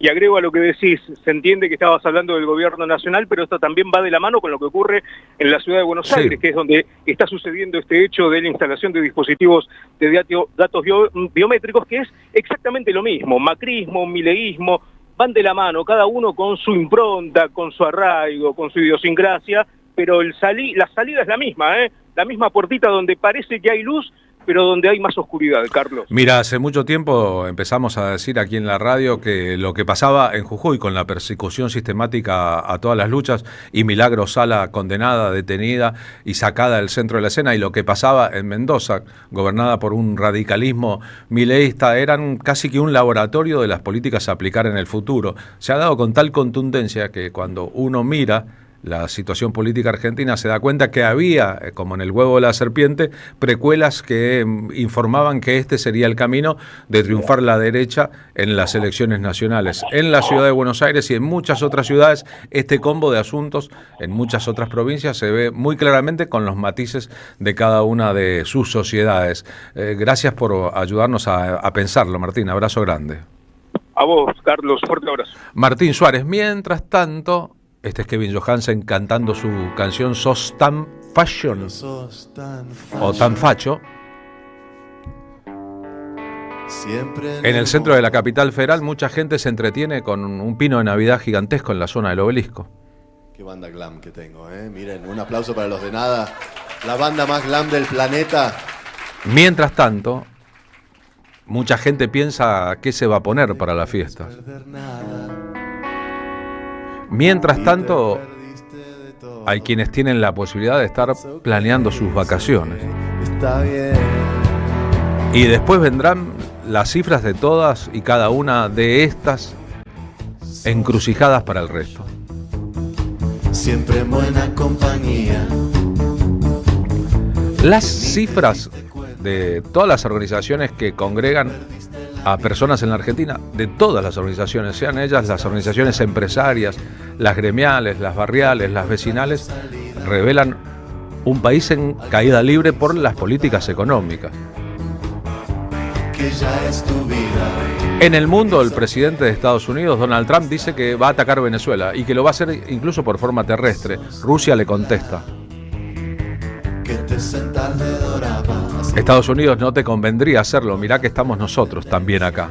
Y agrego a lo que decís, se entiende que estabas hablando del gobierno nacional, pero esto también va de la mano con lo que ocurre en la ciudad de Buenos Aires, que es donde está sucediendo este hecho de la instalación de dispositivos de datos biométricos, que es exactamente lo mismo. Macrismo, mileísmo, van de la mano, cada uno con su impronta, con su arraigo, con su idiosincrasia, pero la salida es la misma, la misma puertita donde parece que hay luz, pero donde hay más oscuridad, Carlos. Mira, hace mucho tiempo empezamos a decir aquí en la radio que lo que pasaba en Jujuy con la persecución sistemática a todas las luchas y Milagro Sala condenada, detenida y sacada del centro de la escena, y lo que pasaba en Mendoza, gobernada por un radicalismo mileísta, eran casi que un laboratorio de las políticas a aplicar en el futuro. Se ha dado con tal contundencia que cuando uno mira la situación política argentina se da cuenta que había, como en el huevo de la serpiente, precuelas que informaban que este sería el camino de triunfar la derecha en las elecciones nacionales. En la ciudad de Buenos Aires y en muchas otras ciudades, este combo de asuntos en muchas otras provincias se ve muy claramente con los matices de cada una de sus sociedades. Gracias por ayudarnos a pensarlo, Martín. Abrazo grande. A vos, Carlos. Fuerte abrazo. Martín Suárez. Mientras tanto, este es Kevin Johansen cantando su canción Sos tan fashion o tan facho. En el centro de la capital federal mucha gente se entretiene con un pino de Navidad gigantesco en la zona del Obelisco. Qué banda glam que tengo, Miren, un aplauso para los de Nada, la banda más glam del planeta. Mientras tanto, mucha gente piensa qué se va a poner para la fiesta. Mientras tanto, hay quienes tienen la posibilidad de estar planeando sus vacaciones. Y después vendrán las cifras de todas y cada una de estas encrucijadas para el resto. Siempre en buena compañía. Las cifras de todas las organizaciones que congregan a personas en la Argentina, de todas las organizaciones, sean ellas las organizaciones empresarias, las gremiales, las barriales, las vecinales, revelan un país en caída libre por las políticas económicas. En el mundo, el presidente de Estados Unidos, Donald Trump, dice que va a atacar Venezuela y que lo va a hacer incluso por forma terrestre. Rusia le contesta: Estados Unidos, no te convendría hacerlo, mirá que estamos nosotros también acá.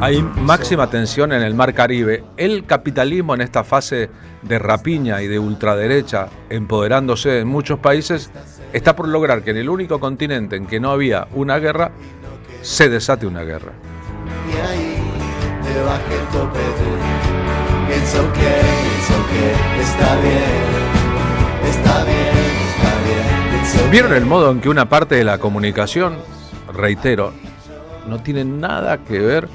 Hay máxima tensión en el Mar Caribe. El capitalismo en esta fase de rapiña y de ultraderecha, empoderándose en muchos países, está por lograr que en el único continente en que no había una guerra, se desate una guerra. Y ahí te baje el topete. It's okay, está bien, está bien. ¿Vieron el modo en que una parte de la comunicación, reitero, no tiene nada que ver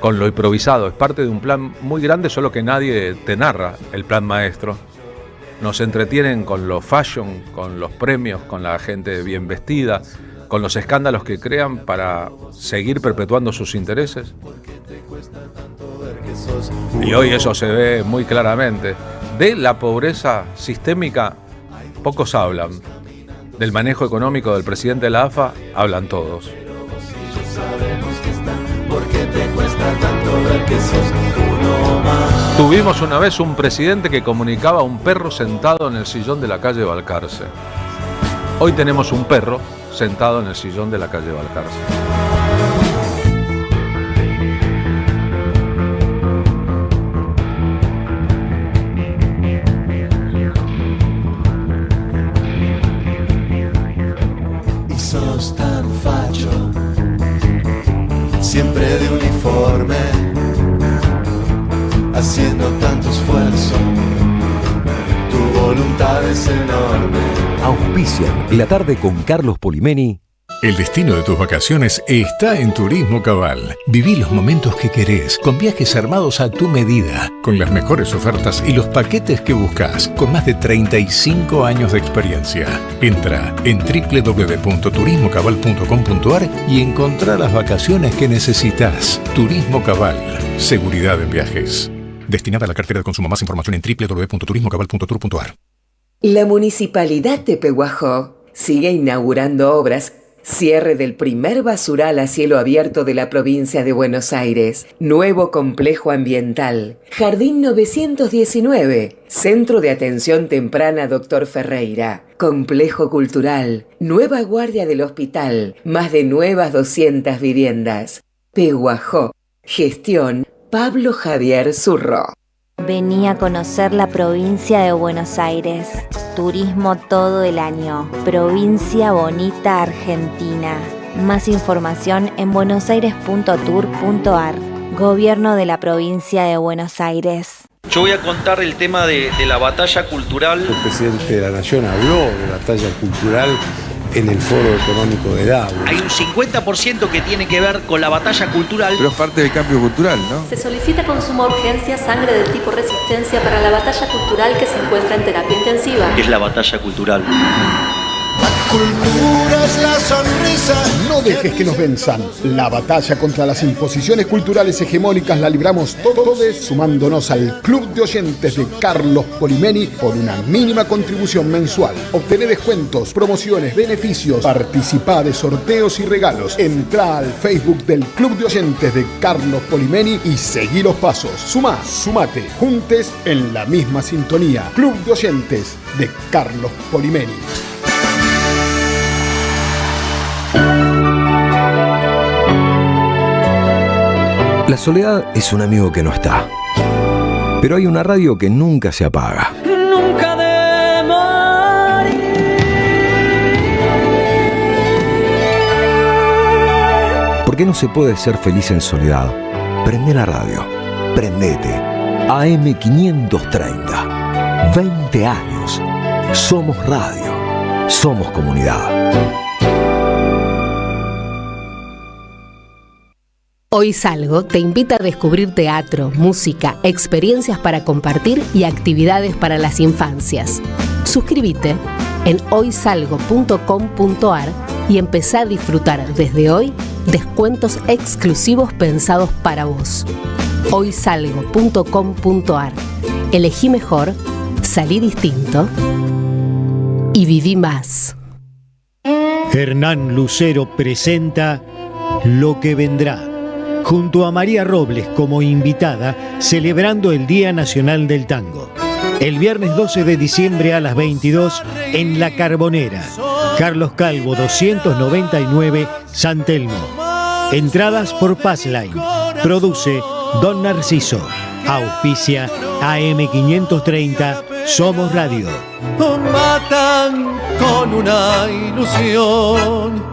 con lo improvisado? Es parte de un plan muy grande, solo que nadie te narra el plan maestro. Nos entretienen con lo fashion, con los premios, con la gente bien vestida, con los escándalos que crean para seguir perpetuando sus intereses. Y hoy eso se ve muy claramente. De la pobreza sistémica pocos hablan. Del manejo económico del presidente de la AFA hablan todos. Tuvimos una vez un presidente que comunicaba a un perro sentado en el sillón de la calle Balcarce. Hoy tenemos un perro sentado en el sillón de la calle Balcarce. Sos tan facho, siempre de uniforme, haciendo tanto esfuerzo, tu voluntad es enorme. Auspician La Tarde con Carlos Polimeni. El destino de tus vacaciones está en Turismo Cabal. Viví los momentos que querés, con viajes armados a tu medida, con las mejores ofertas y los paquetes que buscas, con más de 35 años de experiencia. Entra en www.turismocabal.com.ar y encontrá las vacaciones que necesitas. Turismo Cabal, seguridad en viajes. Destinada a la cartera de consumo. Más información en www.turismocabal.tour.ar. La Municipalidad de Pehuajó sigue inaugurando obras Cierre del primer basural a cielo abierto de la provincia de Buenos Aires. Nuevo complejo ambiental. Jardín 919. Centro de Atención Temprana Dr. Ferreira. Complejo cultural. Nueva guardia del hospital. Más de nuevas 200 viviendas. Pehuajó. Gestión Pablo Javier Zurro. Vení a conocer la provincia de Buenos Aires. Turismo todo el año. Provincia Bonita, Argentina. Más información en buenosaires.tour.ar. Gobierno de la provincia de Buenos Aires. Yo voy a contar el tema de la batalla cultural. El presidente de la Nación habló de batalla cultural en el Foro Económico de Davos. Hay un 50% que tiene que ver con la batalla cultural. Pero es parte del cambio cultural, ¿no? Se solicita con suma urgencia sangre del tipo resistencia para la batalla cultural que se encuentra en terapia intensiva. ¿Qué es la batalla cultural? Cultura es la sonrisa. No dejes que nos venzan. La batalla contra las imposiciones culturales hegemónicas la libramos todos sumándonos al Club de Oyentes de Carlos Polimeni por una mínima contribución mensual. Obtené descuentos, promociones, beneficios, participá de sorteos y regalos. Entrá al Facebook del Club de Oyentes de Carlos Polimeni y seguí los pasos. Sumá, sumate, juntes en la misma sintonía. Club de Oyentes de Carlos Polimeni. La soledad es un amigo que no está, pero hay una radio que nunca se apaga. Nunca de morir. ¿Por qué no se puede ser feliz en soledad? Prende la radio, prendete. AM530. 20 años. Somos radio. Somos comunidad. Hoy Salgo te invita a descubrir teatro, música, experiencias para compartir y actividades para las infancias. Suscríbete en hoysalgo.com.ar y empezá a disfrutar desde hoy descuentos exclusivos pensados para vos. hoysalgo.com.ar. Elegí mejor, salí distinto y viví más. Hernán Lucero presenta Lo que vendrá, junto a María Robles como invitada, celebrando el Día Nacional del Tango. El viernes 12 de diciembre a las 22 en La Carbonera. Carlos Calvo 299, San Telmo. Entradas por Passline. Produce Don Narciso. Auspicia AM530, Somos Radio. Matan con una ilusión.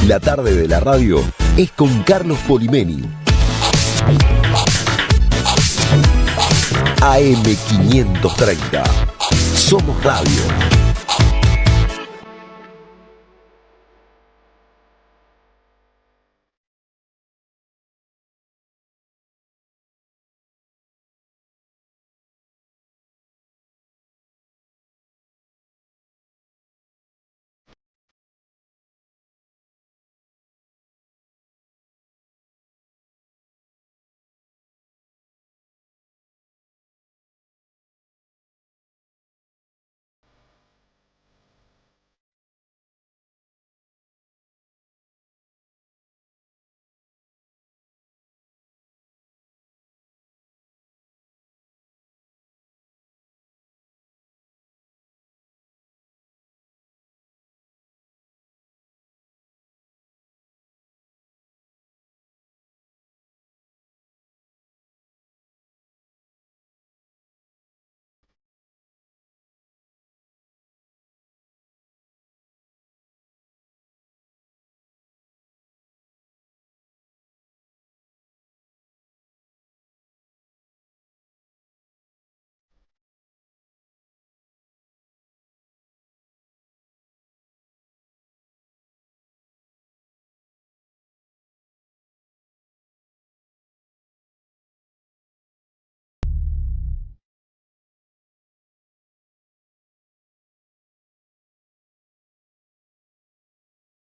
La tarde de la radio es con Carlos Polimeni. AM530. Somos Radio.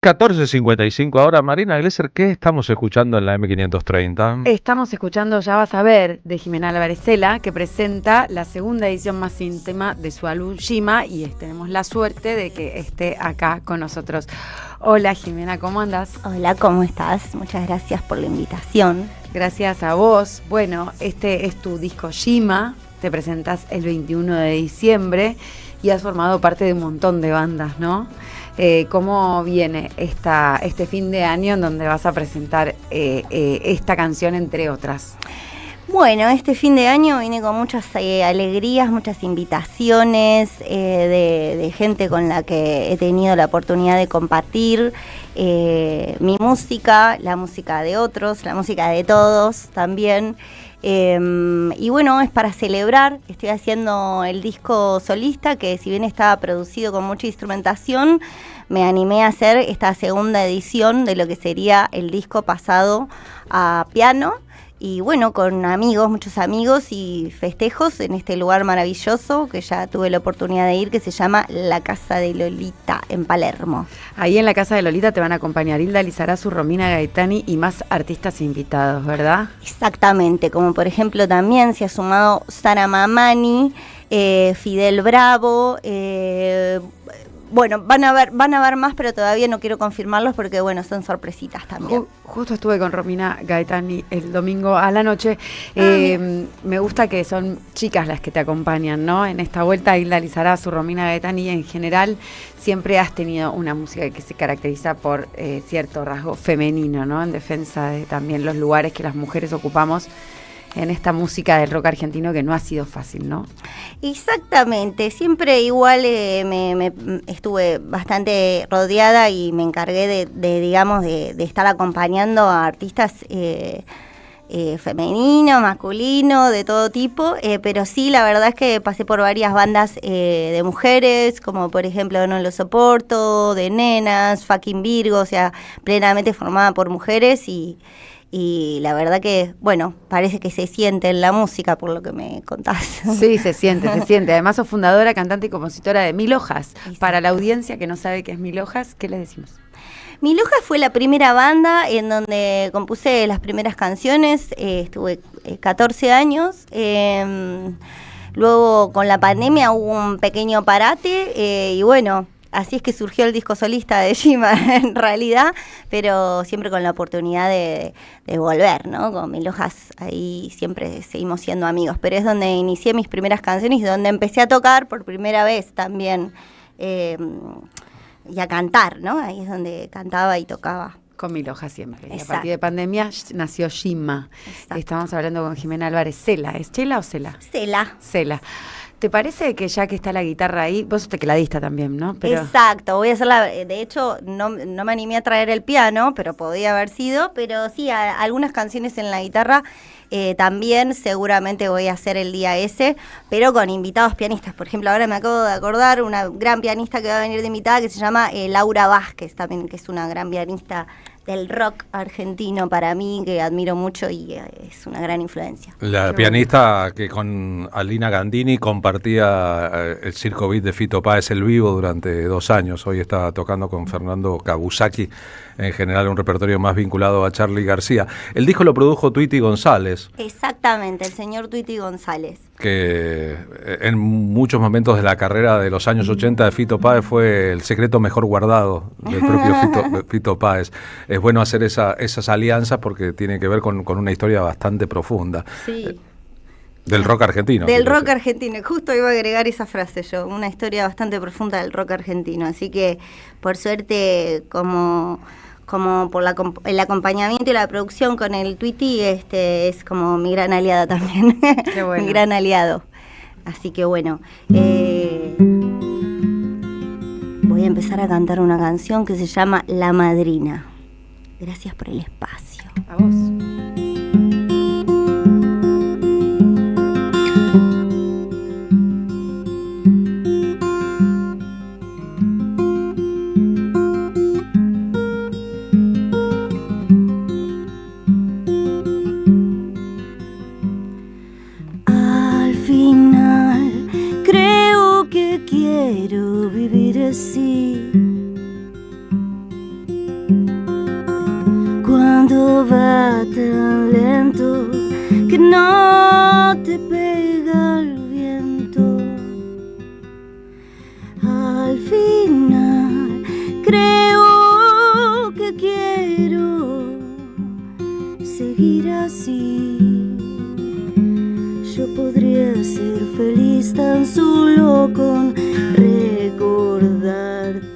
14:55 ahora. Marina Glesser, ¿qué estamos escuchando en la M530? Estamos escuchando Ya vas a ver, de Jimena Álvarez Cela, que presenta la segunda edición más íntima de su álbum Shima, y tenemos la suerte de que esté acá con nosotros. Hola Jimena, ¿cómo andas? Hola, ¿cómo estás? Muchas gracias por la invitación. Gracias a vos. Bueno, este es tu disco Shima, te presentás el 21 de diciembre y has formado parte de un montón de bandas, ¿no? ¿Cómo viene este fin de año en donde vas a presentar esta canción, entre otras? Bueno, este fin de año vine con muchas alegrías, muchas invitaciones de gente con la que he tenido la oportunidad de compartir mi música, la música de otros, la música de todos también. Y bueno, es para celebrar. Estoy haciendo el disco solista, que si bien estaba producido con mucha instrumentación, me animé a hacer esta segunda edición de lo que sería el disco pasado a piano. Y bueno, con amigos, muchos amigos y festejos en este lugar maravilloso que ya tuve la oportunidad de ir, que se llama La Casa de Lolita en Palermo. Ahí en La Casa de Lolita te van a acompañar Hilda Lizarazu, Romina Gaetani y más artistas invitados, ¿verdad? Exactamente, como por ejemplo también se ha sumado Sara Mamani, Fidel Bravo, bueno, van a ver más, pero todavía no quiero confirmarlos porque, bueno, son sorpresitas también. Justo estuve con Romina Gaetani el domingo a la noche. Me gusta que son chicas las que te acompañan, ¿no? En esta vuelta, Hilda Lizarazu, Romina Gaetani, en general, siempre has tenido una música que se caracteriza por cierto rasgo femenino, ¿no? En defensa de también los lugares que las mujeres ocupamos en esta música del rock argentino, que no ha sido fácil, ¿no? Exactamente, siempre igual me estuve bastante rodeada y me encargué de estar acompañando a artistas femenino, masculino, de todo tipo, pero sí, la verdad es que pasé por varias bandas de mujeres, como por ejemplo No Lo Soporto, de Nenas, Fucking Virgo, o sea, plenamente formada por mujeres y la verdad que, bueno, parece que se siente en la música por lo que me contás. Sí, se siente. Además sos fundadora, cantante y compositora de Mil Hojas. Para la audiencia que no sabe qué es Mil Hojas, ¿qué le decimos? Mil Hojas fue la primera banda en donde compuse las primeras canciones, estuve 14 años. Luego con la pandemia hubo un pequeño parate y bueno, así es que surgió el disco solista de Shima en realidad, pero siempre con la oportunidad de volver, ¿no? Con Mil Hojas ahí siempre seguimos siendo amigos, pero es donde inicié mis primeras canciones y donde empecé a tocar por primera vez también y a cantar, ¿no? Ahí es donde cantaba y tocaba. Con Mil Hojas siempre. Exacto. Y a partir de pandemia nació Shima. Estamos hablando con Jimena Álvarez Cela. ¿Es Chela o Cela? Cela. ¿Te parece que ya que está la guitarra ahí, vos sos tecladista también, ¿no? Pero... Exacto, voy a hacerla, de hecho no me animé a traer el piano, pero podía haber sido, pero sí, algunas canciones en la guitarra también seguramente voy a hacer el día ese, pero con invitados pianistas. Por ejemplo, ahora me acabo de acordar una gran pianista que va a venir de invitada que se llama Laura Vázquez, también, que es una gran pianista del rock argentino para mí, que admiro mucho y es una gran influencia. La pianista que con Alina Gandini compartía el Circo Beat de Fito Páez el vivo durante 2 años. Hoy está tocando con Fernando Kabusaki, en general un repertorio más vinculado a Charly García. El disco lo produjo Tweety González. Exactamente, el señor Tweety González. Que en muchos momentos de la carrera de los años 80 de Fito Páez fue el secreto mejor guardado del propio Fito Páez. Es bueno hacer esas alianzas porque tiene que ver con una historia bastante profunda. Sí. Del rock argentino. Del rock argentino, justo iba a agregar esa frase yo, una historia bastante profunda del rock argentino. Así que, por suerte, como por el acompañamiento y la producción con el Tweety, es como mi gran aliado también. Qué bueno. Mi gran aliado. Así que bueno, voy a empezar a cantar una canción que se llama La Madrina. Gracias por el espacio. A vos. Quiero vivir así, todo va tan lento que no te pega el viento. Al final creo que quiero seguir así. Yo podría ser feliz tan solo con recordarte.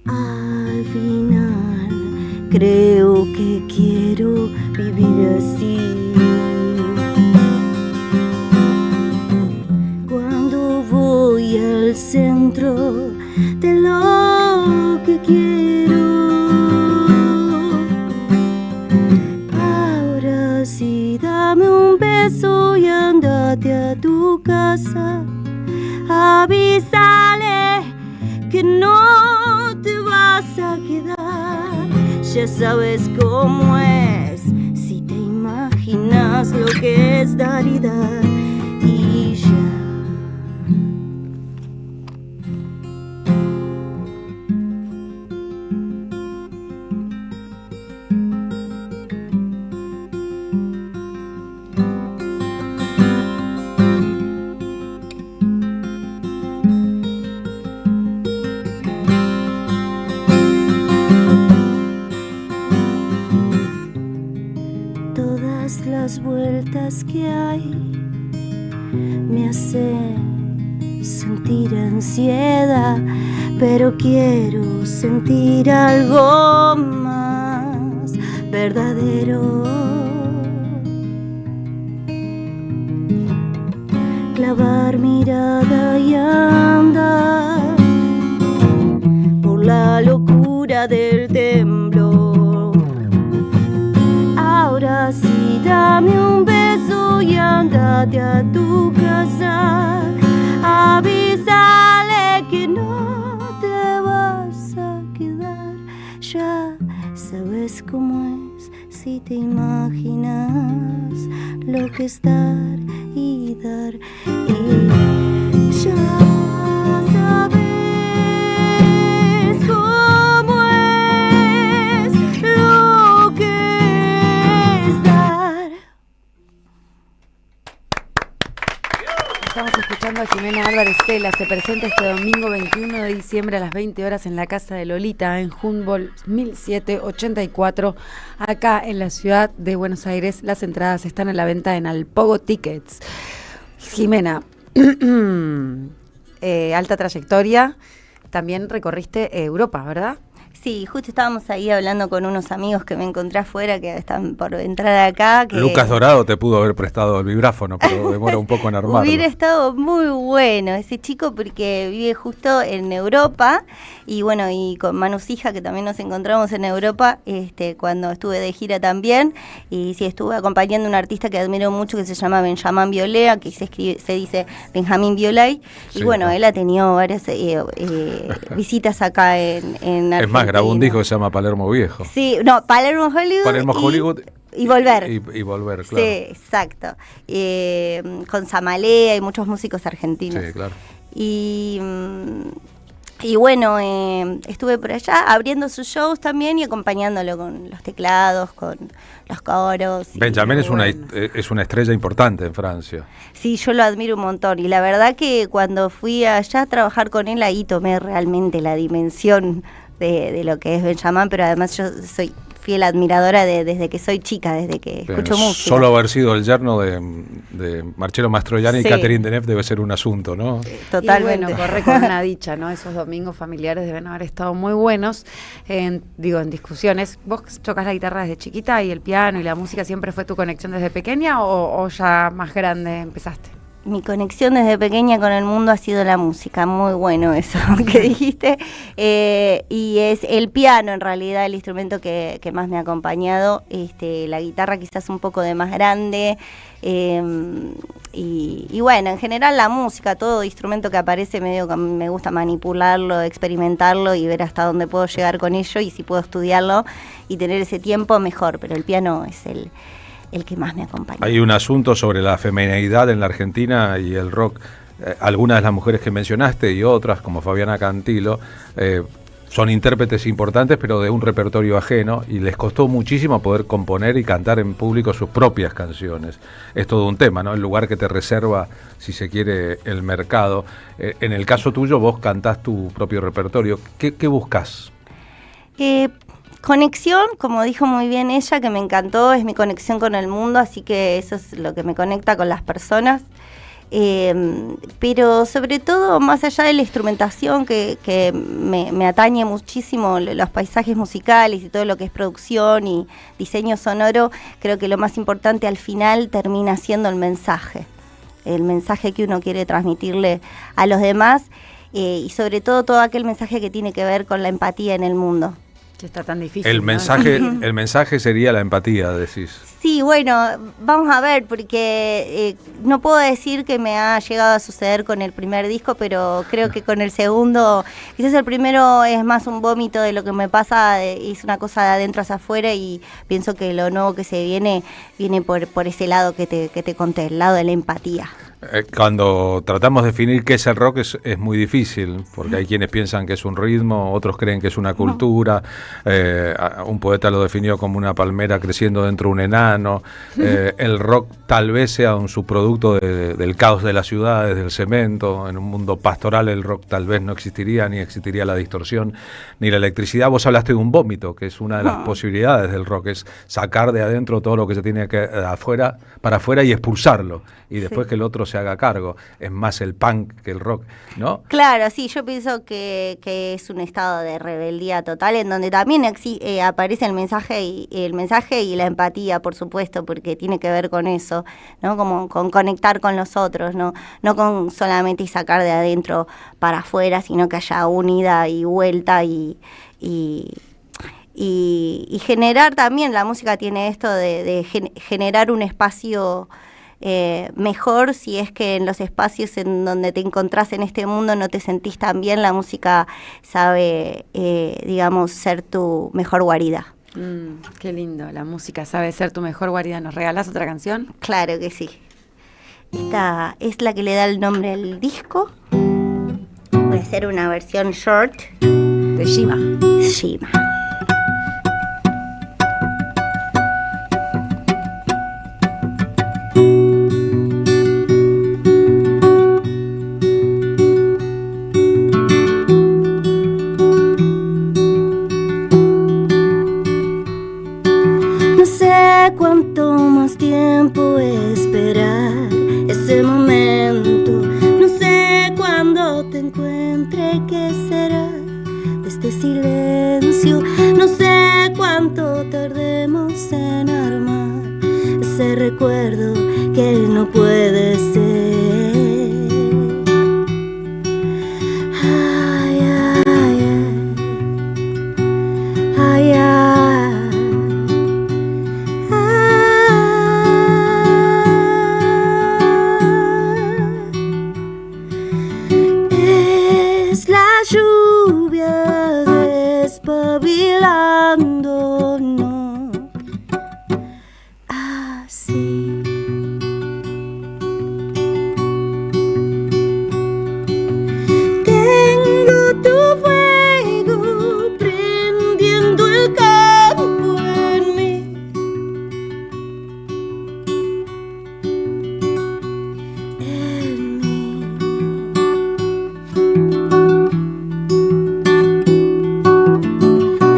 Al final creo que quiero vivir así. Cuando voy al centro de lo que quiero, ahora sí dame un beso y andate a tu casa. Avísale que no te vas a quedar. Ya sabes cómo es, si te imaginas lo que es dar y dar. Y ya. Las vueltas que hay me hacen sentir ansiedad, pero quiero sentir algo más verdadero. Clavar mirada y andar por la locura del temblor. Ahora sí, dame un beso y andate a tu casa. Avísale que no te vas a quedar. Ya sabes cómo es, si te imaginas lo que es dar y dar. Y ya sabes cómo es lo que es dar. Estamos escuchando a Jimena Álvarez Cela. Se presenta este domingo 21 de diciembre a las 20 horas en la Casa de Lolita, en Humboldt 1784, acá en la ciudad de Buenos Aires. Las entradas están a la venta en Alpogo Tickets. Jimena, alta trayectoria. También recorriste Europa, ¿verdad? Sí, justo estábamos ahí hablando con unos amigos que me encontré afuera que están por entrar acá. Que Lucas Dorado te pudo haber prestado el vibráfono, pero demora un poco en armarlo. Hubiera estado muy bueno ese chico porque vive justo en Europa y bueno, y con Manu Sija, que también nos encontramos en Europa cuando estuve de gira también, y sí, estuve acompañando a un artista que admiro mucho que se llama Benjamin Biolay, que se dice Benjamin Biolay, Sí, y bueno, claro. él ha tenido varias visitas acá en Argentina. Es más, grabó un disco que se llama Palermo Viejo. Sí, no, Palermo Hollywood. Palermo Hollywood. Y volver. Y volver, claro. Sí, exacto. Con Samalea y muchos músicos argentinos. Sí, claro. Y bueno, estuve por allá abriendo sus shows también y acompañándolo con los teclados, con los coros. Benjamin es una estrella importante en Francia. Sí, yo lo admiro un montón. Y la verdad que cuando fui allá a trabajar con él, ahí tomé realmente la dimensión de lo que es Benjamin, pero además yo soy fiel admiradora desde que soy chica, desde que escucho música. Solo haber sido el yerno de Marcello Mastroianni Sí. y Catherine Deneuve debe ser un asunto, ¿no? Totalmente. Y bueno, corre con una dicha, ¿no? Esos domingos familiares deben haber estado muy buenos. En discusiones. ¿Vos tocas la guitarra desde chiquita y el piano y la música siempre fue tu conexión desde pequeña o ya más grande empezaste? Mi conexión desde pequeña con el mundo ha sido la música, muy bueno eso que dijiste, y es el piano en realidad el instrumento que más me ha acompañado, la guitarra quizás un poco de más grande, y bueno, en general la música, todo instrumento que aparece medio que me gusta manipularlo, experimentarlo y ver hasta dónde puedo llegar con ello, y si puedo estudiarlo y tener ese tiempo mejor, pero el piano es el que más me acompaña. Hay un asunto sobre la feminidad en la Argentina y el rock. Algunas de las mujeres que mencionaste y otras, como Fabiana Cantilo, son intérpretes importantes, pero de un repertorio ajeno, y les costó muchísimo poder componer y cantar en público sus propias canciones. Es todo un tema, ¿no? El lugar que te reserva, si se quiere, el mercado. En el caso tuyo, vos cantás tu propio repertorio. ¿Qué buscás? Conexión, como dijo muy bien ella, que me encantó, es mi conexión con el mundo, así que eso es lo que me conecta con las personas. Pero sobre todo, más allá de la instrumentación que me atañe muchísimo, los paisajes musicales y todo lo que es producción y diseño sonoro, creo que lo más importante al final termina siendo el mensaje que uno quiere transmitirle a los demás, y sobre todo aquel mensaje que tiene que ver con la empatía en el mundo. Que está tan difícil. El mensaje sería la empatía, decís. Sí, bueno, vamos a ver, porque no puedo decir que me ha llegado a suceder con el primer disco, pero creo que con el segundo, quizás el primero es más un vómito de lo que me pasa, es una cosa de adentro hacia afuera, y pienso que lo nuevo que se viene por ese lado que te conté, el lado de la empatía. Cuando tratamos de definir qué es el rock es muy difícil, porque hay quienes piensan que es un ritmo, otros creen que es una cultura. Un poeta lo definió como una palmera creciendo dentro de un enano. El rock tal vez sea un subproducto del caos de las ciudades, del cemento. En un mundo pastoral el rock tal vez no existiría, ni existiría la distorsión, ni la electricidad. Vos hablaste de un vómito, que es una de las posibilidades del rock, es sacar de adentro todo lo que se tiene que afuera, para afuera, y expulsarlo, y después que el otro se haga cargo. Es más el punk que el rock, ¿no? Claro, sí, yo pienso que es un estado de rebeldía total, en donde también aparece el mensaje y la empatía, por supuesto, porque tiene que ver con eso, ¿no? Como con conectar con los otros, no con solamente sacar de adentro para afuera, sino que haya unida y vuelta y generar también, la música tiene esto de generar un espacio mejor. Si es que en los espacios en donde te encontrás en este mundo no te sentís tan bien, la música sabe, digamos, ser tu mejor guarida. Qué lindo, la música sabe ser tu mejor guarida. ¿Nos regalás otra canción? Claro que sí. Esta es la que le da el nombre al disco. Voy a hacer una versión short de Shima. Cuánto más tiempo esperar ese momento. No sé cuándo te encuentre qué será de este silencio. No sé cuánto tardemos en armar ese recuerdo que no puede ser. Ay, ay, ay, ay, ay. Lluvia despabilando, no, así. Tengo tu fuego prendiendo el campo en mí.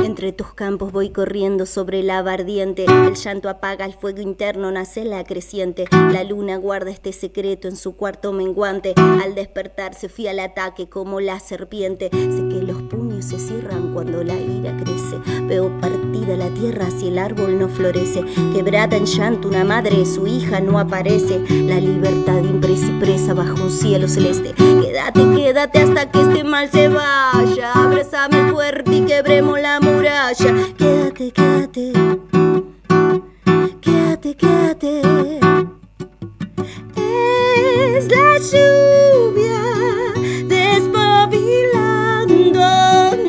Entre tus campos voy corriendo sobre el lava ardiente. El llanto apaga el fuego interno, nace la creciente. La luna guarda este secreto en su cuarto menguante. Al despertar se fui al ataque como la serpiente. Sé que los puños se cierran cuando la ira crece. Veo partida la tierra si el árbol no florece. Quebrada en llanto una madre, su hija no aparece. La libertad impresa y presa bajo un cielo celeste. Quédate, quédate hasta que este mal se vaya. Abrázame fuerte y quebremos la muralla. Quédate, quédate, quédate, quédate. Es la lluvia despabilando,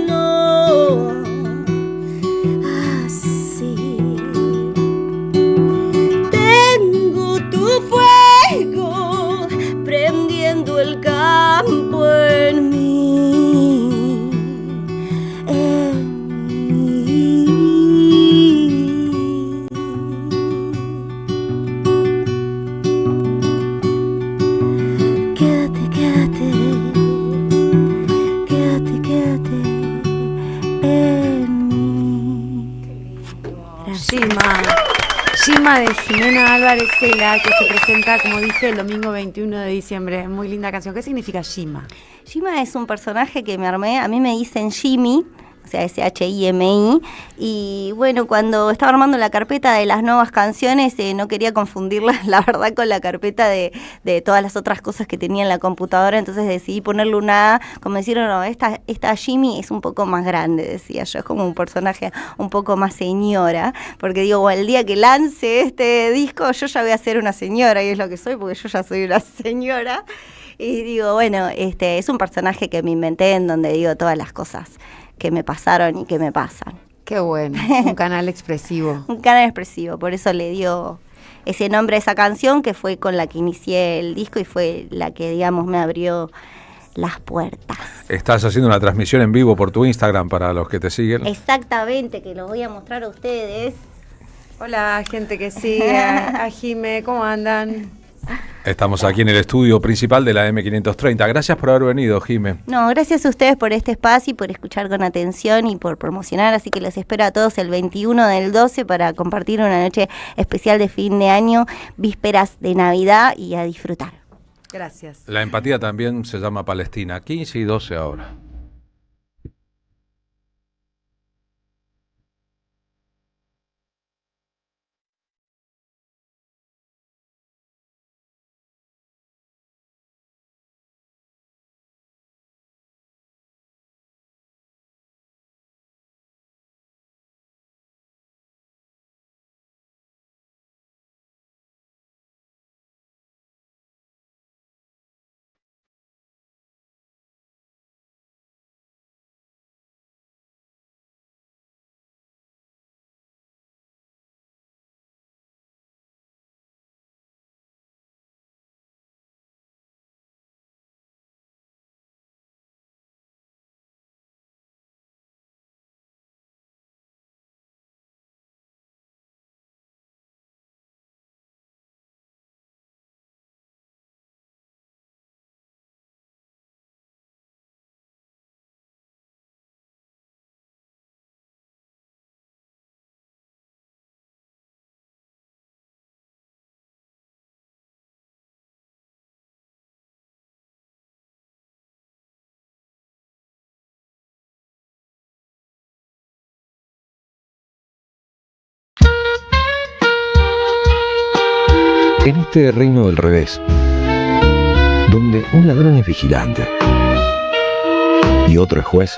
no, así. Tengo tu fuego prendiendo el campo en mí. tema de Jimena Álvarez Cela, que se presenta, como dije, el domingo 21 de diciembre. Muy linda canción. ¿Qué significa Jima? Jima es un personaje que me armé, a mí me dicen Jimmy, o sea, S-H-I-M-I, y bueno, cuando estaba armando la carpeta de las nuevas canciones, no quería confundirla, la verdad, con la carpeta de todas las otras cosas que tenía en la computadora, entonces decidí ponerle una A, como decir, no, esta Jimmy es un poco más grande, decía yo, es como un personaje un poco más señora, porque digo, bueno, el día que lance este disco, yo ya voy a ser una señora, y es lo que soy, porque yo ya soy una señora, y digo, bueno, es un personaje que me inventé, en donde digo todas las cosas que me pasaron y que me pasan. Qué bueno, un canal expresivo. Un canal expresivo, por eso le dio ese nombre a esa canción, que fue con la que inicié el disco y fue la que, digamos, me abrió las puertas. Estás haciendo una transmisión en vivo por tu Instagram para los que te siguen. Exactamente, que los voy a mostrar a ustedes. Hola, gente que sigue a Jime, ¿cómo andan? Estamos aquí en el estudio principal de la M530. Gracias por haber venido, Jime. No, gracias a ustedes por este espacio y por escuchar con atención y por promocionar. Así que los espero a todos el 21 del 12 para compartir una noche especial de fin de año, vísperas de Navidad, y a disfrutar. Gracias. La empatía también se llama Palestina. 15 y 12 ahora. En este reino del revés, donde un ladrón es vigilante y otro es juez,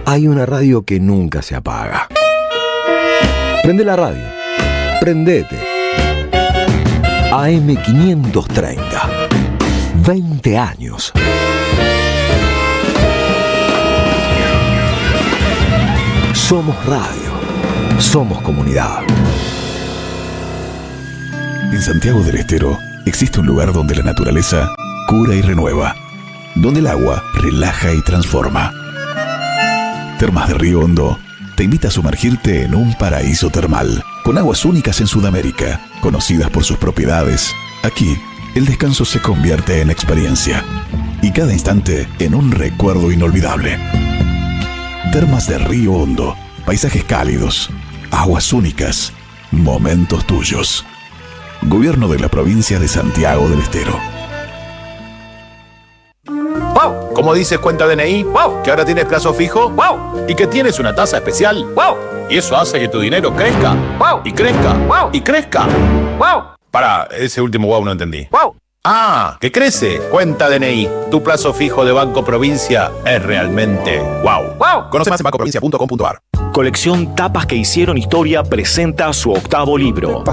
hay una radio que nunca se apaga. Prende la radio, prendete. AM530, 20 años. Somos radio, somos comunidad. En Santiago del Estero existe un lugar donde la naturaleza cura y renueva, donde el agua relaja y transforma. Termas de Río Hondo te invita a sumergirte en un paraíso termal, con aguas únicas en Sudamérica, conocidas por sus propiedades. Aquí, el descanso se convierte en experiencia y cada instante en un recuerdo inolvidable. Termas de Río Hondo, paisajes cálidos, aguas únicas, momentos tuyos. Gobierno de la provincia de Santiago del Estero. ¡Wow! ¿Cómo dices cuenta DNI? ¡Wow! ¿Que ahora tienes plazo fijo? ¡Wow! ¿Y que tienes una tasa especial? ¡Wow! Y eso hace que tu dinero crezca. ¡Wow! Y crezca. ¡Wow! Y crezca. ¡Wow! Pará, ese último wow no entendí. ¡Wow! ¡Ah! ¡Que crece! Cuenta DNI. Tu plazo fijo de Banco Provincia es realmente wow. ¡Wow! Conoce más en bancoprovincia.com.ar. Colección Tapas que hicieron historia presenta su octavo libro.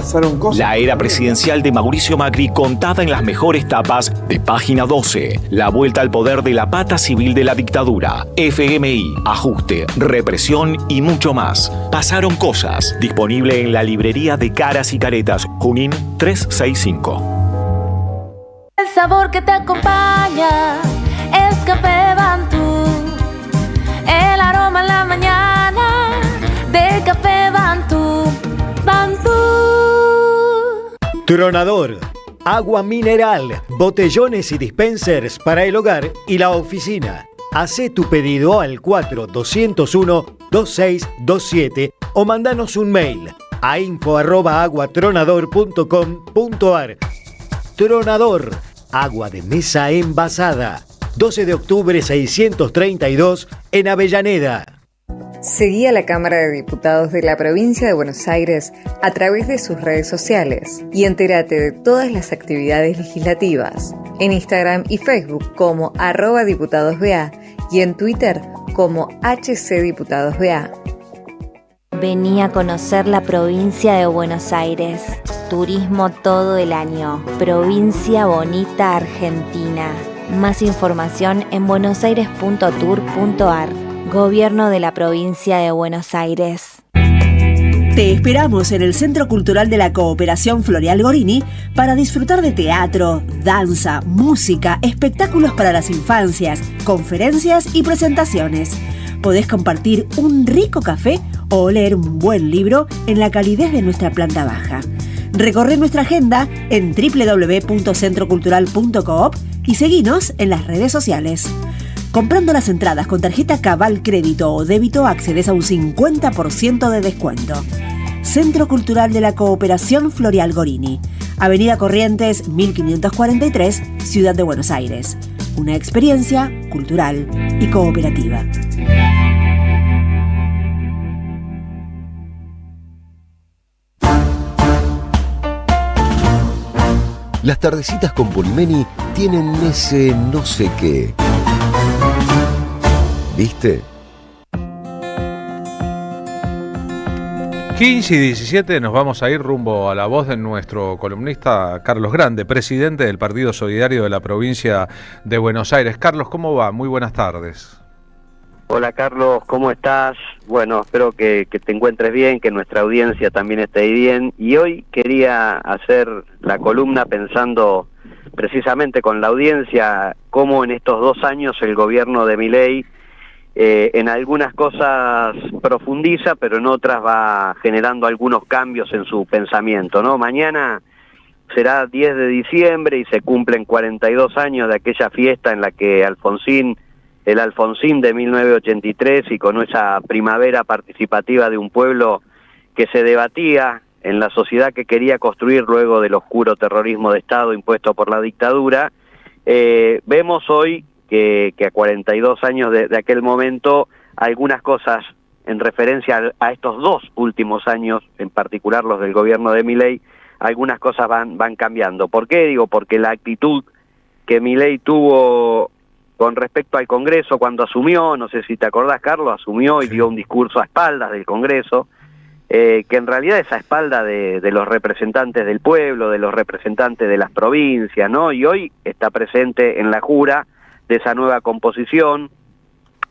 La era presidencial de Mauricio Macri contada en las mejores tapas de Página 12. La vuelta al poder de la pata civil de la dictadura. FMI, ajuste, represión y mucho más. Pasaron cosas. Disponible en la librería de Caras y Caretas, Junín 365. El sabor que te acompaña es Café Bantú. El aroma en la mañana de Café Bantú. Bantú. Tronador, agua mineral, botellones y dispensers para el hogar y la oficina. Hacé tu pedido al 4201-2627 o mandanos un mail a info@aguatronador.com.ar. Tronador, agua de mesa envasada. 12 de octubre 632 en Avellaneda. Seguí a la Cámara de Diputados de la Provincia de Buenos Aires a través de sus redes sociales y entérate de todas las actividades legislativas en Instagram y Facebook como @diputadosBA y en Twitter como HCDiputadosBA. Vení a conocer la provincia de Buenos Aires. Turismo todo el año. Provincia bonita Argentina. Más información en buenosaires.tour.ar. Gobierno de la Provincia de Buenos Aires. Te esperamos en el Centro Cultural de la Cooperación Floreal Gorini para disfrutar de teatro, danza, música, espectáculos para las infancias, conferencias y presentaciones. Podés compartir un rico café o leer un buen libro en la calidez de nuestra planta baja. Recorre nuestra agenda en www.centrocultural.coop y seguinos en las redes sociales. Comprando las entradas con tarjeta Cabal Crédito o Débito accedes a un 50% de descuento. Centro Cultural de la Cooperación Floreal Gorini, Avenida Corrientes 1543, Ciudad de Buenos Aires. Una experiencia cultural y cooperativa. Las tardecitas con Polimeni tienen ese no sé qué. ¿Viste? 15 y 17 nos vamos a ir rumbo a la voz de nuestro columnista Carlos Grande, presidente del Partido Solidario de la provincia de Buenos Aires. Carlos, ¿cómo va? Muy buenas tardes. Hola Carlos, ¿cómo estás? Bueno, espero que te encuentres bien, que nuestra audiencia también esté bien. Y hoy quería hacer la columna pensando precisamente con la audiencia cómo en estos 2 años el gobierno de Milei en algunas cosas profundiza, pero en otras va generando algunos cambios en su pensamiento, ¿no? Mañana será 10 de diciembre y se cumplen 42 años de aquella fiesta en la que el Alfonsín de 1983, y con esa primavera participativa de un pueblo que se debatía en la sociedad que quería construir luego del oscuro terrorismo de Estado impuesto por la dictadura, vemos hoy que a 42 años de aquel momento, algunas cosas en referencia a estos 2 últimos años, en particular los del gobierno de Milei, algunas cosas van cambiando. ¿Por qué? Digo, porque la actitud que Milei tuvo con respecto al Congreso cuando asumió, no sé si te acordás, Carlos, asumió y dio un discurso a espaldas del Congreso, que en realidad es a espaldas de los representantes del pueblo, de los representantes de las provincias, ¿no? Y hoy está presente en la jura de esa nueva composición,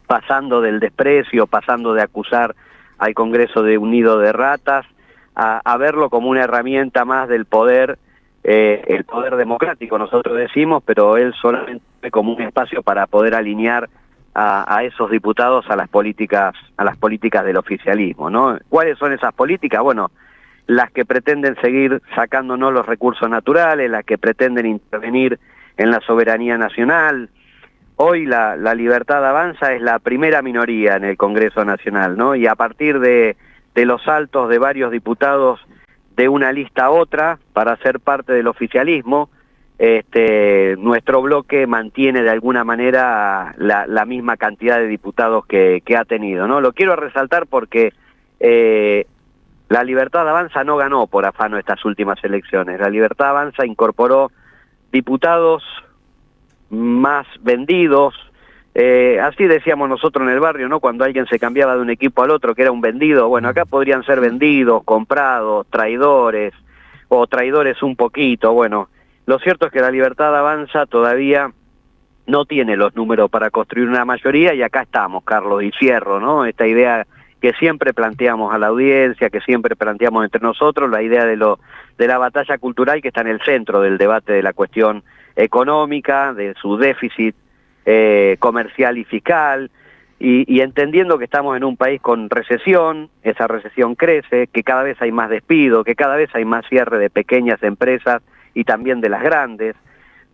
pasando del desprecio, pasando de acusar al Congreso de un nido de ratas, a verlo como una herramienta más del poder, el poder democrático, nosotros decimos, pero él solamente como un espacio para poder alinear a esos diputados a las políticas del oficialismo, ¿no? ¿Cuáles son esas políticas? Bueno, las que pretenden seguir sacándonos los recursos naturales, las que pretenden intervenir en la soberanía nacional. Hoy la Libertad Avanza es la primera minoría en el Congreso Nacional, ¿no? Y a partir de los saltos de varios diputados de una lista a otra para ser parte del oficialismo, nuestro bloque mantiene de alguna manera la misma cantidad de diputados que ha tenido, ¿no? Lo quiero resaltar porque la Libertad Avanza no ganó por afano estas últimas elecciones. La Libertad Avanza incorporó diputados más vendidos, así decíamos nosotros en el barrio, ¿no? Cuando alguien se cambiaba de un equipo al otro, que era un vendido. Bueno, acá podrían ser vendidos, comprados, traidores, o traidores un poquito. Bueno, lo cierto es que la Libertad Avanza todavía no tiene los números para construir una mayoría, y acá estamos, Carlos, y cierro, ¿no? Esta idea que siempre planteamos a la audiencia, que siempre planteamos entre nosotros, la idea de la batalla cultural que está en el centro del debate de la cuestión económica, de su déficit comercial y fiscal, y entendiendo que estamos en un país con recesión, esa recesión crece, que cada vez hay más despido, que cada vez hay más cierre de pequeñas empresas y también de las grandes,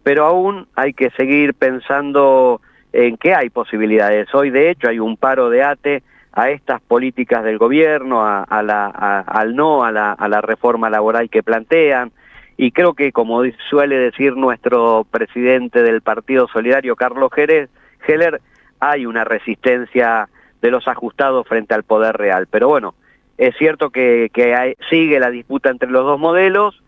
pero aún hay que seguir pensando en que hay posibilidades. Hoy, de hecho, hay un paro de ATE a estas políticas del gobierno, al no a la reforma laboral que plantean. Y creo que, como suele decir nuestro presidente del Partido Solidario, Carlos Heller, hay una resistencia de los ajustados frente al poder real. Pero bueno, es cierto que sigue la disputa entre los dos modelos.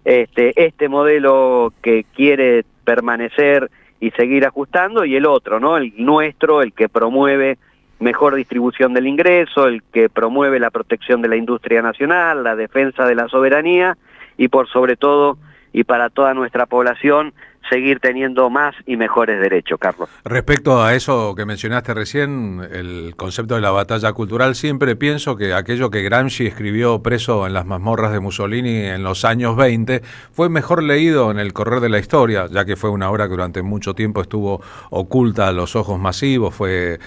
Este modelo que quiere permanecer y seguir ajustando, y el otro, ¿no? El nuestro, el que promueve mejor distribución del ingreso, el que promueve la protección de la industria nacional, la defensa de la soberanía, y por sobre todo, y para toda nuestra población, seguir teniendo más y mejores derechos, Carlos. Respecto a eso que mencionaste recién, el concepto de la batalla cultural, siempre pienso que aquello que Gramsci escribió preso en las mazmorras de Mussolini en los años 20 fue mejor leído en el correr de la historia, ya que fue una obra que durante mucho tiempo estuvo oculta a los ojos masivos, fue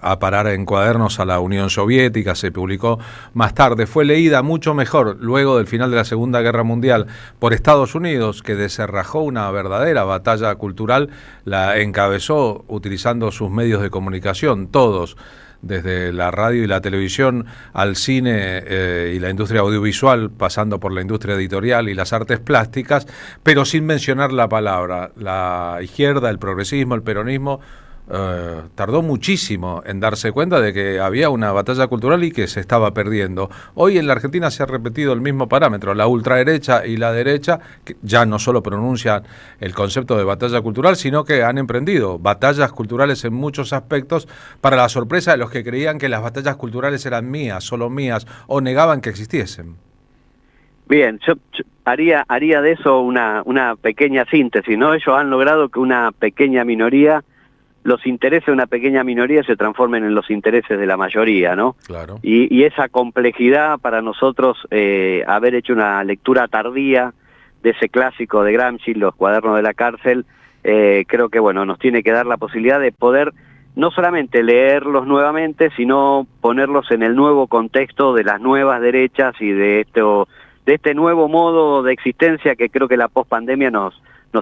a parar en cuadernos a la Unión Soviética, se publicó más tarde, fue leída mucho mejor luego del final de la Segunda Guerra Mundial por Estados Unidos, que desenrajó una verdadera batalla cultural, la encabezó utilizando sus medios de comunicación, todos, desde la radio y la televisión al cine y la industria audiovisual, pasando por la industria editorial y las artes plásticas, pero sin mencionar la palabra. La izquierda, el progresismo, el peronismo, tardó muchísimo en darse cuenta de que había una batalla cultural y que se estaba perdiendo. Hoy en la Argentina se ha repetido el mismo parámetro, la ultraderecha y la derecha, que ya no solo pronuncian el concepto de batalla cultural, sino que han emprendido batallas culturales en muchos aspectos, para la sorpresa de los que creían que las batallas culturales eran mías, solo mías, o negaban que existiesen. Bien, yo haría de eso una pequeña síntesis, ¿no? Ellos han logrado que una pequeña minoría, los intereses de una pequeña minoría se transformen en los intereses de la mayoría, ¿no? Claro. Y esa complejidad para nosotros, haber hecho una lectura tardía de ese clásico de Gramsci, Los cuadernos de la cárcel, creo que, bueno, nos tiene que dar la posibilidad de poder no solamente leerlos nuevamente, sino ponerlos en el nuevo contexto de las nuevas derechas y de este nuevo modo de existencia que creo que la pospandemia nos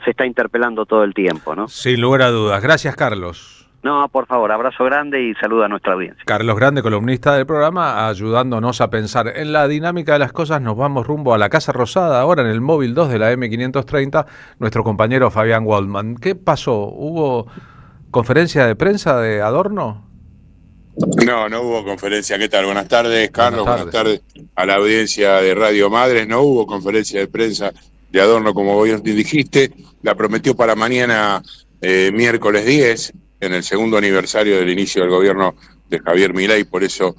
está interpelando todo el tiempo, ¿no? Sin lugar a dudas. Gracias, Carlos. No, por favor, abrazo grande y saludo a nuestra audiencia. Carlos Grande, columnista del programa, ayudándonos a pensar en la dinámica de las cosas. Nos vamos rumbo a la Casa Rosada, ahora en el móvil 2 de la M530, nuestro compañero Fabián Waldman. ¿Qué pasó? ¿Hubo conferencia de prensa de Adorno? No hubo conferencia. ¿Qué tal? Buenas tardes, Carlos. Buenas tardes a la audiencia de Radio Madres. No hubo conferencia de prensa de Adorno, como vos dijiste. La prometió para mañana, miércoles 10, en el segundo aniversario del inicio del gobierno de Javier Milei. Por eso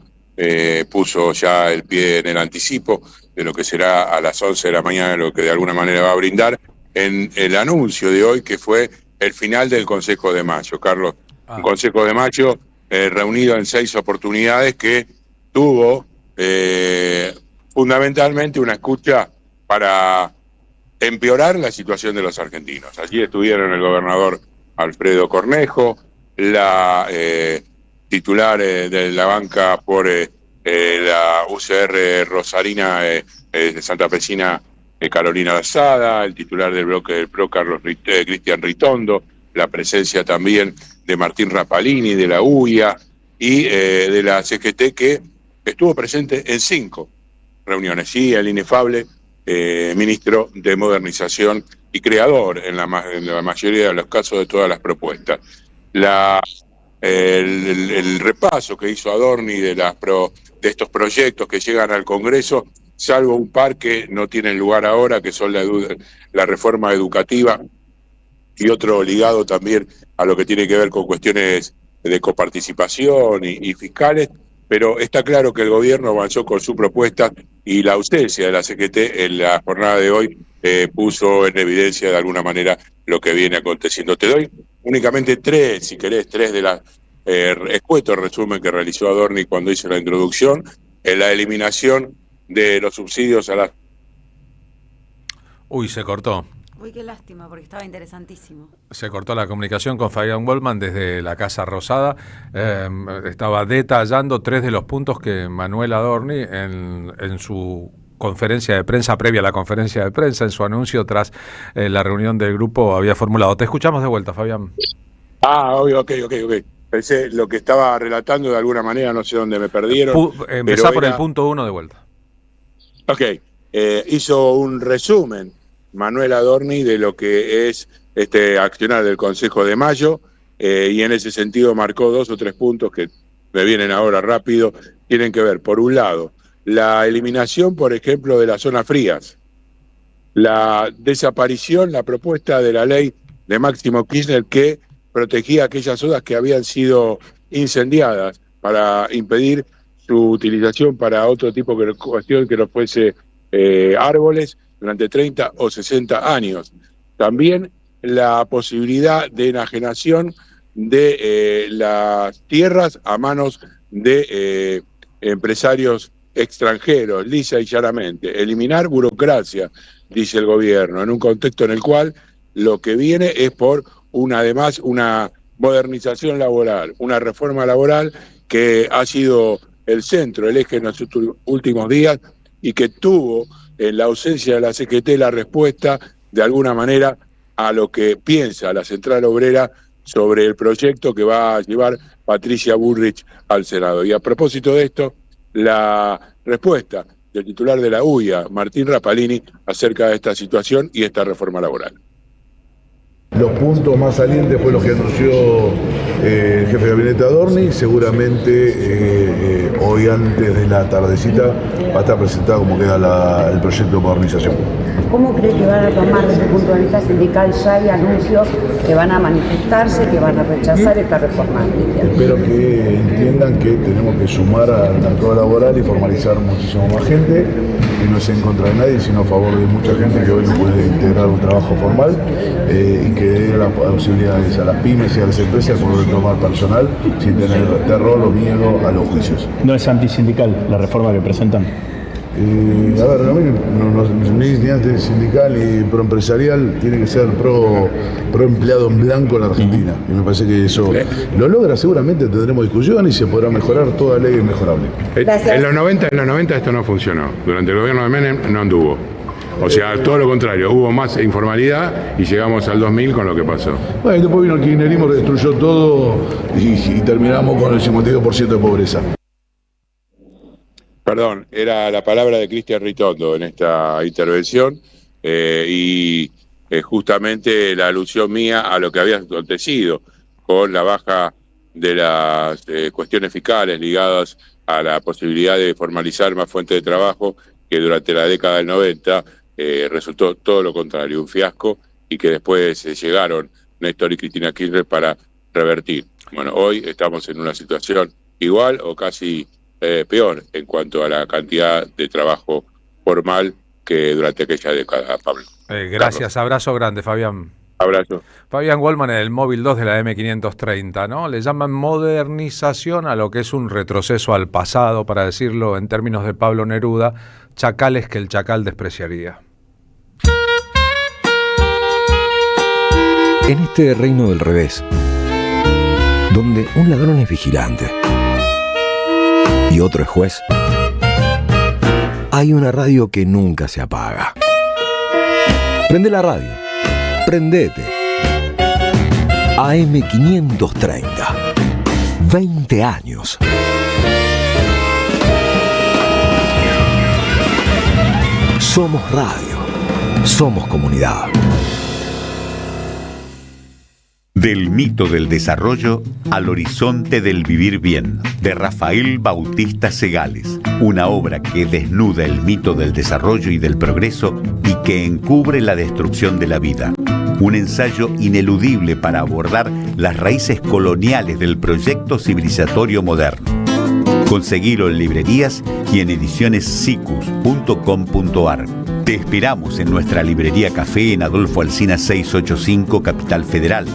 puso ya el pie en el anticipo de lo que será a las 11 de la mañana, lo que de alguna manera va a brindar en el anuncio de hoy, que fue el final del Consejo de Mayo, Carlos. Un Consejo de Mayo reunido en 6 oportunidades, que tuvo fundamentalmente una escucha para empeorar la situación de los argentinos. Allí estuvieron el gobernador Alfredo Cornejo, la titular de la banca por la UCR Rosarina de Santa Fecina, Carolina Lazada, el titular del bloque del PRO, Cristian Ritondo, la presencia también de Martín Rapalini, de la UIA y de la CGT, que estuvo presente en 5 reuniones, y el inefable ministro de Modernización y creador en la mayoría de los casos de todas las propuestas. El repaso que hizo Adorni de estos proyectos que llegan al Congreso, salvo un par que no tienen lugar ahora, que son la reforma educativa y otro ligado también a lo que tiene que ver con cuestiones de coparticipación y fiscales, pero está claro que el gobierno avanzó con su propuesta, y la ausencia de la CGT en la jornada de hoy puso en evidencia de alguna manera lo que viene aconteciendo. Te doy únicamente 3, si querés, 3 de las escueto resumen que realizó Adorni cuando hizo la introducción, en la eliminación de los subsidios a las... Uy, se cortó. Uy, qué lástima, porque estaba interesantísimo. Se cortó la comunicación con Fabián Waldman desde la Casa Rosada. Estaba detallando 3 de los puntos que Manuel Adorni en su conferencia de prensa, previa a la conferencia de prensa, en su anuncio tras la reunión del grupo, había formulado. Te escuchamos de vuelta, Fabián. Ok. Pensé lo que estaba relatando de alguna manera, no sé dónde me perdieron. Empezá por el punto 1 de vuelta. Ok, hizo un resumen Manuel Adorni de lo que es este accionar del Consejo de Mayo, y en ese sentido marcó 2 o 3 puntos que me vienen ahora rápido. Tienen que ver, por un lado, la eliminación, por ejemplo, de las zonas frías, la desaparición, la propuesta de la ley de Máximo Kirchner que protegía aquellas zonas que habían sido incendiadas para impedir su utilización para otro tipo de cuestión que no fuese árboles durante 30 o 60 años. También la posibilidad de enajenación de las tierras a manos de empresarios extranjeros, lisa y llanamente. Eliminar burocracia, dice el gobierno, en un contexto en el cual lo que viene es por además una modernización laboral, una reforma laboral que ha sido el centro, el eje en los últimos días, y que tuvo en la ausencia de la CGT la respuesta de alguna manera a lo que piensa la Central Obrera sobre el proyecto que va a llevar Patricia Bullrich al Senado. Y a propósito de esto, la respuesta del titular de la UIA, Martín Rapalini, acerca de esta situación y esta reforma laboral. Los puntos más salientes fue lo que anunció el jefe de gabinete Adorni. Seguramente hoy antes de la tardecita va a estar presentado como queda el proyecto de modernización. ¿Cómo cree que van a tomar desde el punto de vista sindical? Ya hay anuncios que van a manifestarse, que van a rechazar esta reforma. Espero que entiendan que tenemos que sumar al mercado laboral y formalizar muchísimo más gente, que no es en contra de nadie, sino a favor de mucha gente que hoy no puede integrar un trabajo formal, y que dé las posibilidades a las pymes y a las empresas de poder tomar personal sin tener terror o miedo a los juicios. ¿No es antisindical la reforma que presentan? A ver, ni antisindical ni proempresarial, tiene que ser pro empleado en blanco en la Argentina. Y me parece que eso lo logra. Seguramente tendremos discusión y se podrá mejorar. Toda ley es mejorable. En los 90 esto no funcionó. Durante el gobierno de Menem no anduvo. O sea, todo lo contrario, hubo más informalidad y llegamos al 2000 con lo que pasó. Bueno, después vino el kirchnerismo, destruyó todo y terminamos con el 52% de pobreza. Perdón, era la palabra de Cristian Ritondo en esta intervención, y justamente la alusión mía a lo que había acontecido con la baja de las cuestiones fiscales ligadas a la posibilidad de formalizar más fuentes de trabajo, que durante la década del 90 resultó todo lo contrario, un fiasco, y que después llegaron Néstor y Cristina Kirchner para revertir. Bueno, hoy estamos en una situación igual o casi peor en cuanto a la cantidad de trabajo formal que durante aquella década, Pablo. Gracias, abrazo grande, Fabián. Abrazo. Fabián Waldman en el móvil 2 de la M530, ¿no? Le llaman modernización a lo que es un retroceso al pasado, para decirlo en términos de Pablo Neruda, chacales que el chacal despreciaría. En este reino del revés, donde un ladrón es vigilante y otro es juez, hay una radio que nunca se apaga. Prende la radio, prendete. AM530, 20 años. Somos radio, somos comunidad. Del mito del desarrollo al horizonte del vivir bien, de Rafael Bautista Segales, una obra que desnuda el mito del desarrollo y del progreso y que encubre la destrucción de la vida. Un ensayo ineludible para abordar las raíces coloniales del proyecto civilizatorio moderno. Conseguilo en librerías y en edicionessicus.com.ar. Te esperamos en nuestra librería Café en Adolfo Alsina 685, Capital Federal.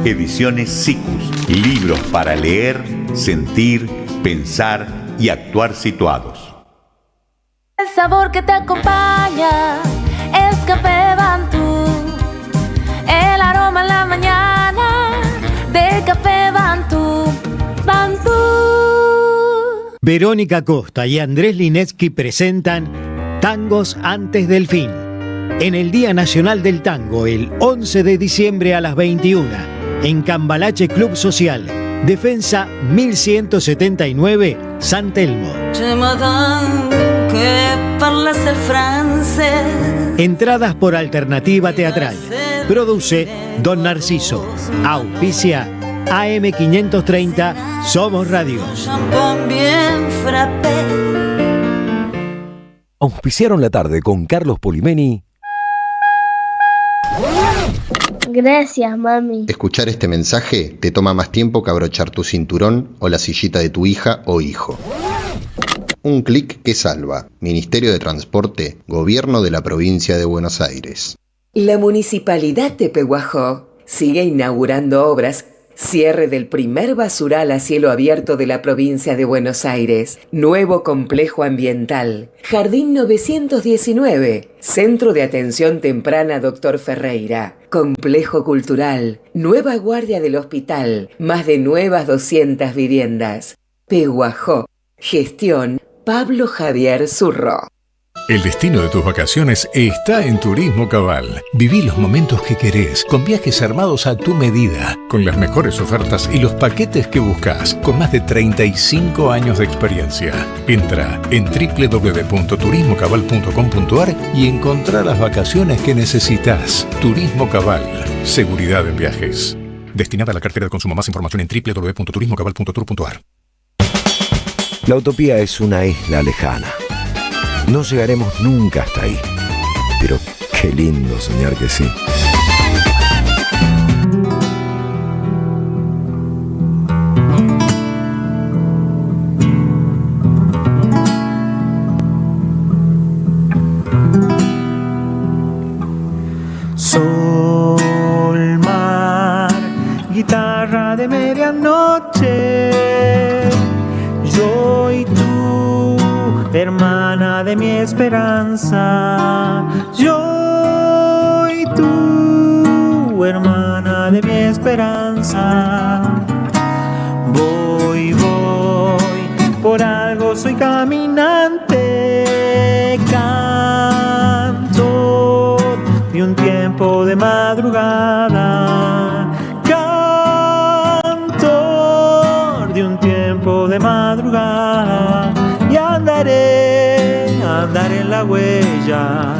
Ediciones Sicus, libros para leer, sentir, pensar y actuar situados. El sabor que te acompaña es Café Bantú. El aroma en la mañana de Café Bantú. Bantú. Verónica Costa y Andrés Linetsky presentan Tangos antes del fin, en el Día Nacional del Tango, el 11 de diciembre a las 21, en Cambalache Club Social, Defensa 1179, San Telmo. Entradas por Alternativa Teatral. Produce Don Narciso. Auspicia AM530 Somos Radio. Auspiciaron la tarde con Carlos Polimeni. Gracias, mami. Escuchar este mensaje te toma más tiempo que abrochar tu cinturón o la sillita de tu hija o hijo. Un clic que salva. Ministerio de Transporte, Gobierno de la Provincia de Buenos Aires. La Municipalidad de Pehuajó sigue inaugurando obras. Cierre del primer basural a cielo abierto de la provincia de Buenos Aires. Nuevo complejo ambiental. Jardín 919. Centro de Atención Temprana Dr. Ferreira. Complejo cultural. Nueva guardia del hospital. Más de nuevas 200 viviendas. Pehuajó. Gestión Pablo Javier Zurro. El destino de tus vacaciones está en Turismo Cabal. Viví los momentos que querés, con viajes armados a tu medida, con las mejores ofertas y los paquetes que buscas, con más de 35 años de experiencia. Entra en www.turismocabal.com.ar y encontrá las vacaciones que necesitas. Turismo Cabal, seguridad en viajes. Destinada a la cartera de consumo. Más información en www.turismocabal.tour.ar. La utopía es una isla lejana. No llegaremos nunca hasta ahí. Pero qué lindo soñar que sí. Sol, mar, guitarra de medianoche. Yo y tú, hermana de mi esperanza. Yo y tú, hermana de mi esperanza. Voy, por algo soy caminante. Canto de un tiempo de madrugada. Cantor de un tiempo de madrugada. Y andaré en la huella,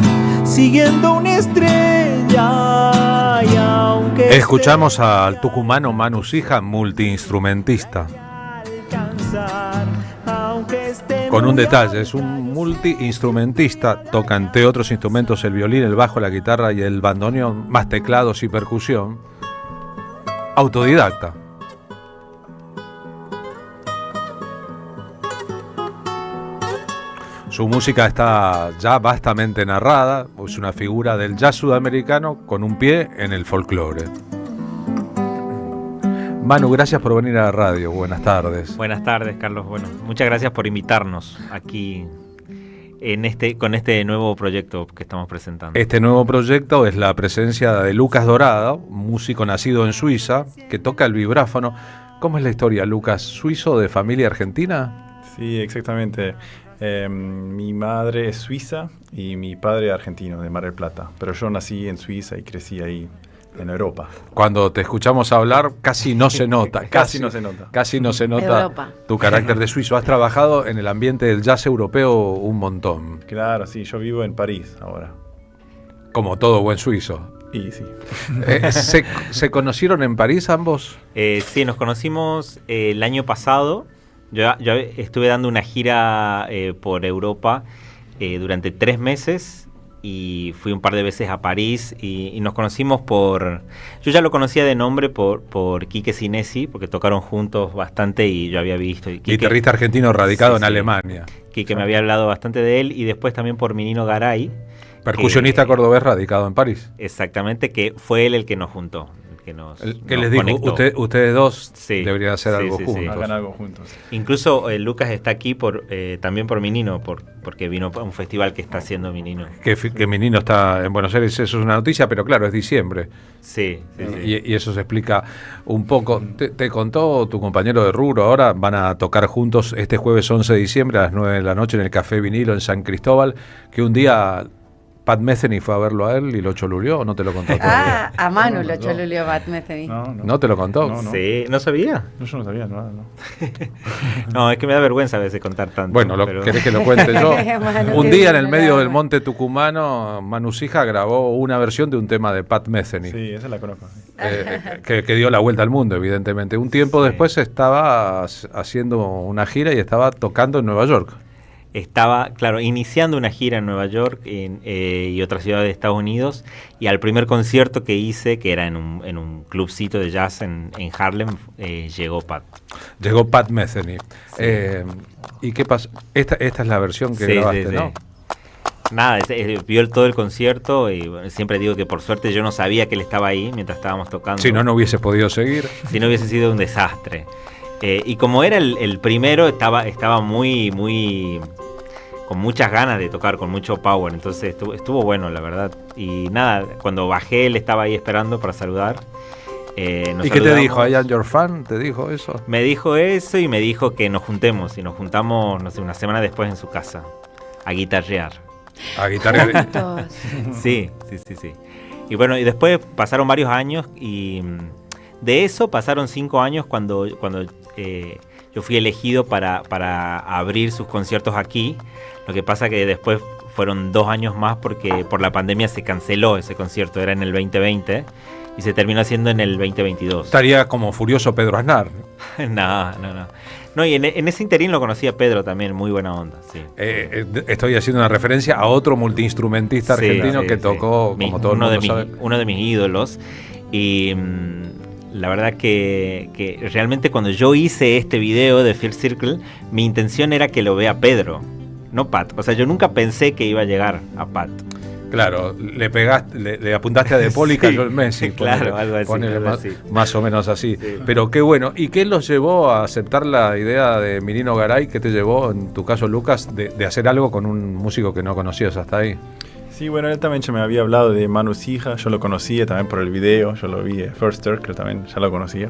siguiendo una estrella. Y aunque escuchamos al tucumano Manu Sija, multiinstrumentista. Con un detalle, es un multiinstrumentista, toca entre otros instrumentos el violín, el bajo, la guitarra y el bandoneón, más teclados y percusión. Autodidacta. Su música está ya vastamente narrada, es una figura del jazz sudamericano con un pie en el folclore. Manu, gracias por venir a la radio, buenas tardes. Buenas tardes, Carlos. Bueno, muchas gracias por invitarnos aquí con este nuevo proyecto que estamos presentando. Este nuevo proyecto es la presencia de Lucas Dorado, un músico nacido en Suiza, que toca el vibráfono. ¿Cómo es la historia, Lucas? ¿Suizo de familia argentina? Sí, exactamente. Mi madre es suiza y mi padre argentino, de Mar del Plata. Pero yo nací en Suiza y crecí ahí, en Europa. Cuando te escuchamos hablar, casi no se nota. Casi no se nota. Casi no se nota Europa. Tu carácter de suizo. Has trabajado en el ambiente del jazz europeo un montón. Claro, sí. Yo vivo en París ahora. Como todo buen suizo. Y sí. ¿Se conocieron en París ambos? Sí, nos conocimos el año pasado. Yo estuve dando una gira por Europa durante 3 meses y fui un par de veces a París y nos conocimos por... Yo ya lo conocía de nombre por Quique Sinesi, porque tocaron juntos bastante y yo había visto... Guitarrista argentino radicado en Alemania. Quique me había hablado bastante de él y después también por Minino Garay. Percusionista cordobés radicado en París. Exactamente, que fue él el que nos juntó. Que les dijo, ustedes dos deberían hacer algo juntos. Hagan algo juntos. Incluso Lucas está aquí también por Minino, porque vino a un festival que está haciendo Minino. Que Minino está en Buenos Aires, eso es una noticia, pero claro, es diciembre. Sí. Y eso se explica un poco. Te contó tu compañero de rubro, ahora van a tocar juntos este jueves 11 de diciembre a las 9 de la noche en el Café Vinilo en San Cristóbal, que un día Pat Metheny fue a verlo a él y lo choluleó, ¿o no te lo contó todavía? A Manu lo choluleó Pat Metheny. ¿No te lo contó? Sí, ¿no sabía? No, yo no sabía nada, no. No, es que me da vergüenza a veces contar tanto. Bueno, ¿querés que lo cuente yo? Un día en el medio del monte tucumano, Manu Sija grabó una versión de un tema de Pat Metheny. Sí, esa la conozco. Que dio la vuelta al mundo, evidentemente. Un tiempo después estaba haciendo una gira y estaba tocando en Nueva York. Estaba, claro, iniciando una gira en Nueva York y otras ciudades de Estados Unidos, y al primer concierto que hice, que era en un clubcito de jazz en Harlem, llegó Pat. Llegó Pat Metheny. Sí. ¿Y qué pasó? Esta es la versión que grabaste, ¿no? Nada, vio todo el concierto y bueno, siempre digo que por suerte yo no sabía que él estaba ahí mientras estábamos tocando. Si no hubiese podido seguir. Si no hubiese sido un desastre. Y como era el primero, estaba muy con muchas ganas de tocar, con mucho power, entonces estuvo bueno, la verdad. Y nada, cuando bajé, él estaba ahí esperando para saludar. ¿Y qué te dijo? ¿I am your fan? ¿Te dijo eso? Me dijo eso y me dijo que nos juntemos. Y nos juntamos, no sé, una semana después en su casa, a guitarrear. A guitarrear. Sí. Y bueno, y después pasaron varios años y de eso pasaron 5 años cuando yo fui elegido para abrir sus conciertos aquí. Lo que pasa que después fueron 2 años más porque por la pandemia se canceló ese concierto, era en el 2020 y se terminó haciendo en el 2022. Estaría como furioso Pedro Aznar. No, y en ese interín lo conocí a Pedro también, muy buena onda. Sí. Estoy haciendo una referencia a otro multiinstrumentista argentino que tocó, como todo el mundo sabe. Uno de mis ídolos. Y la verdad que realmente cuando yo hice este video de Fear Circle, mi intención era que lo vea Pedro, no Pat. O sea, yo nunca pensé que iba a llegar a Pat. Claro, le apuntaste a De Paul y cayó el Messi. Claro, algo así. Más o menos así. Sí. Pero qué bueno. ¿Y qué los llevó a aceptar la idea de Mirino Garay? ¿Qué te llevó, en tu caso, Lucas, de hacer algo con un músico que no conocías hasta ahí? Sí, bueno, él también ya me había hablado de Manu Sija, yo lo conocía también por el video, yo lo vi, Firster, que también ya lo conocía.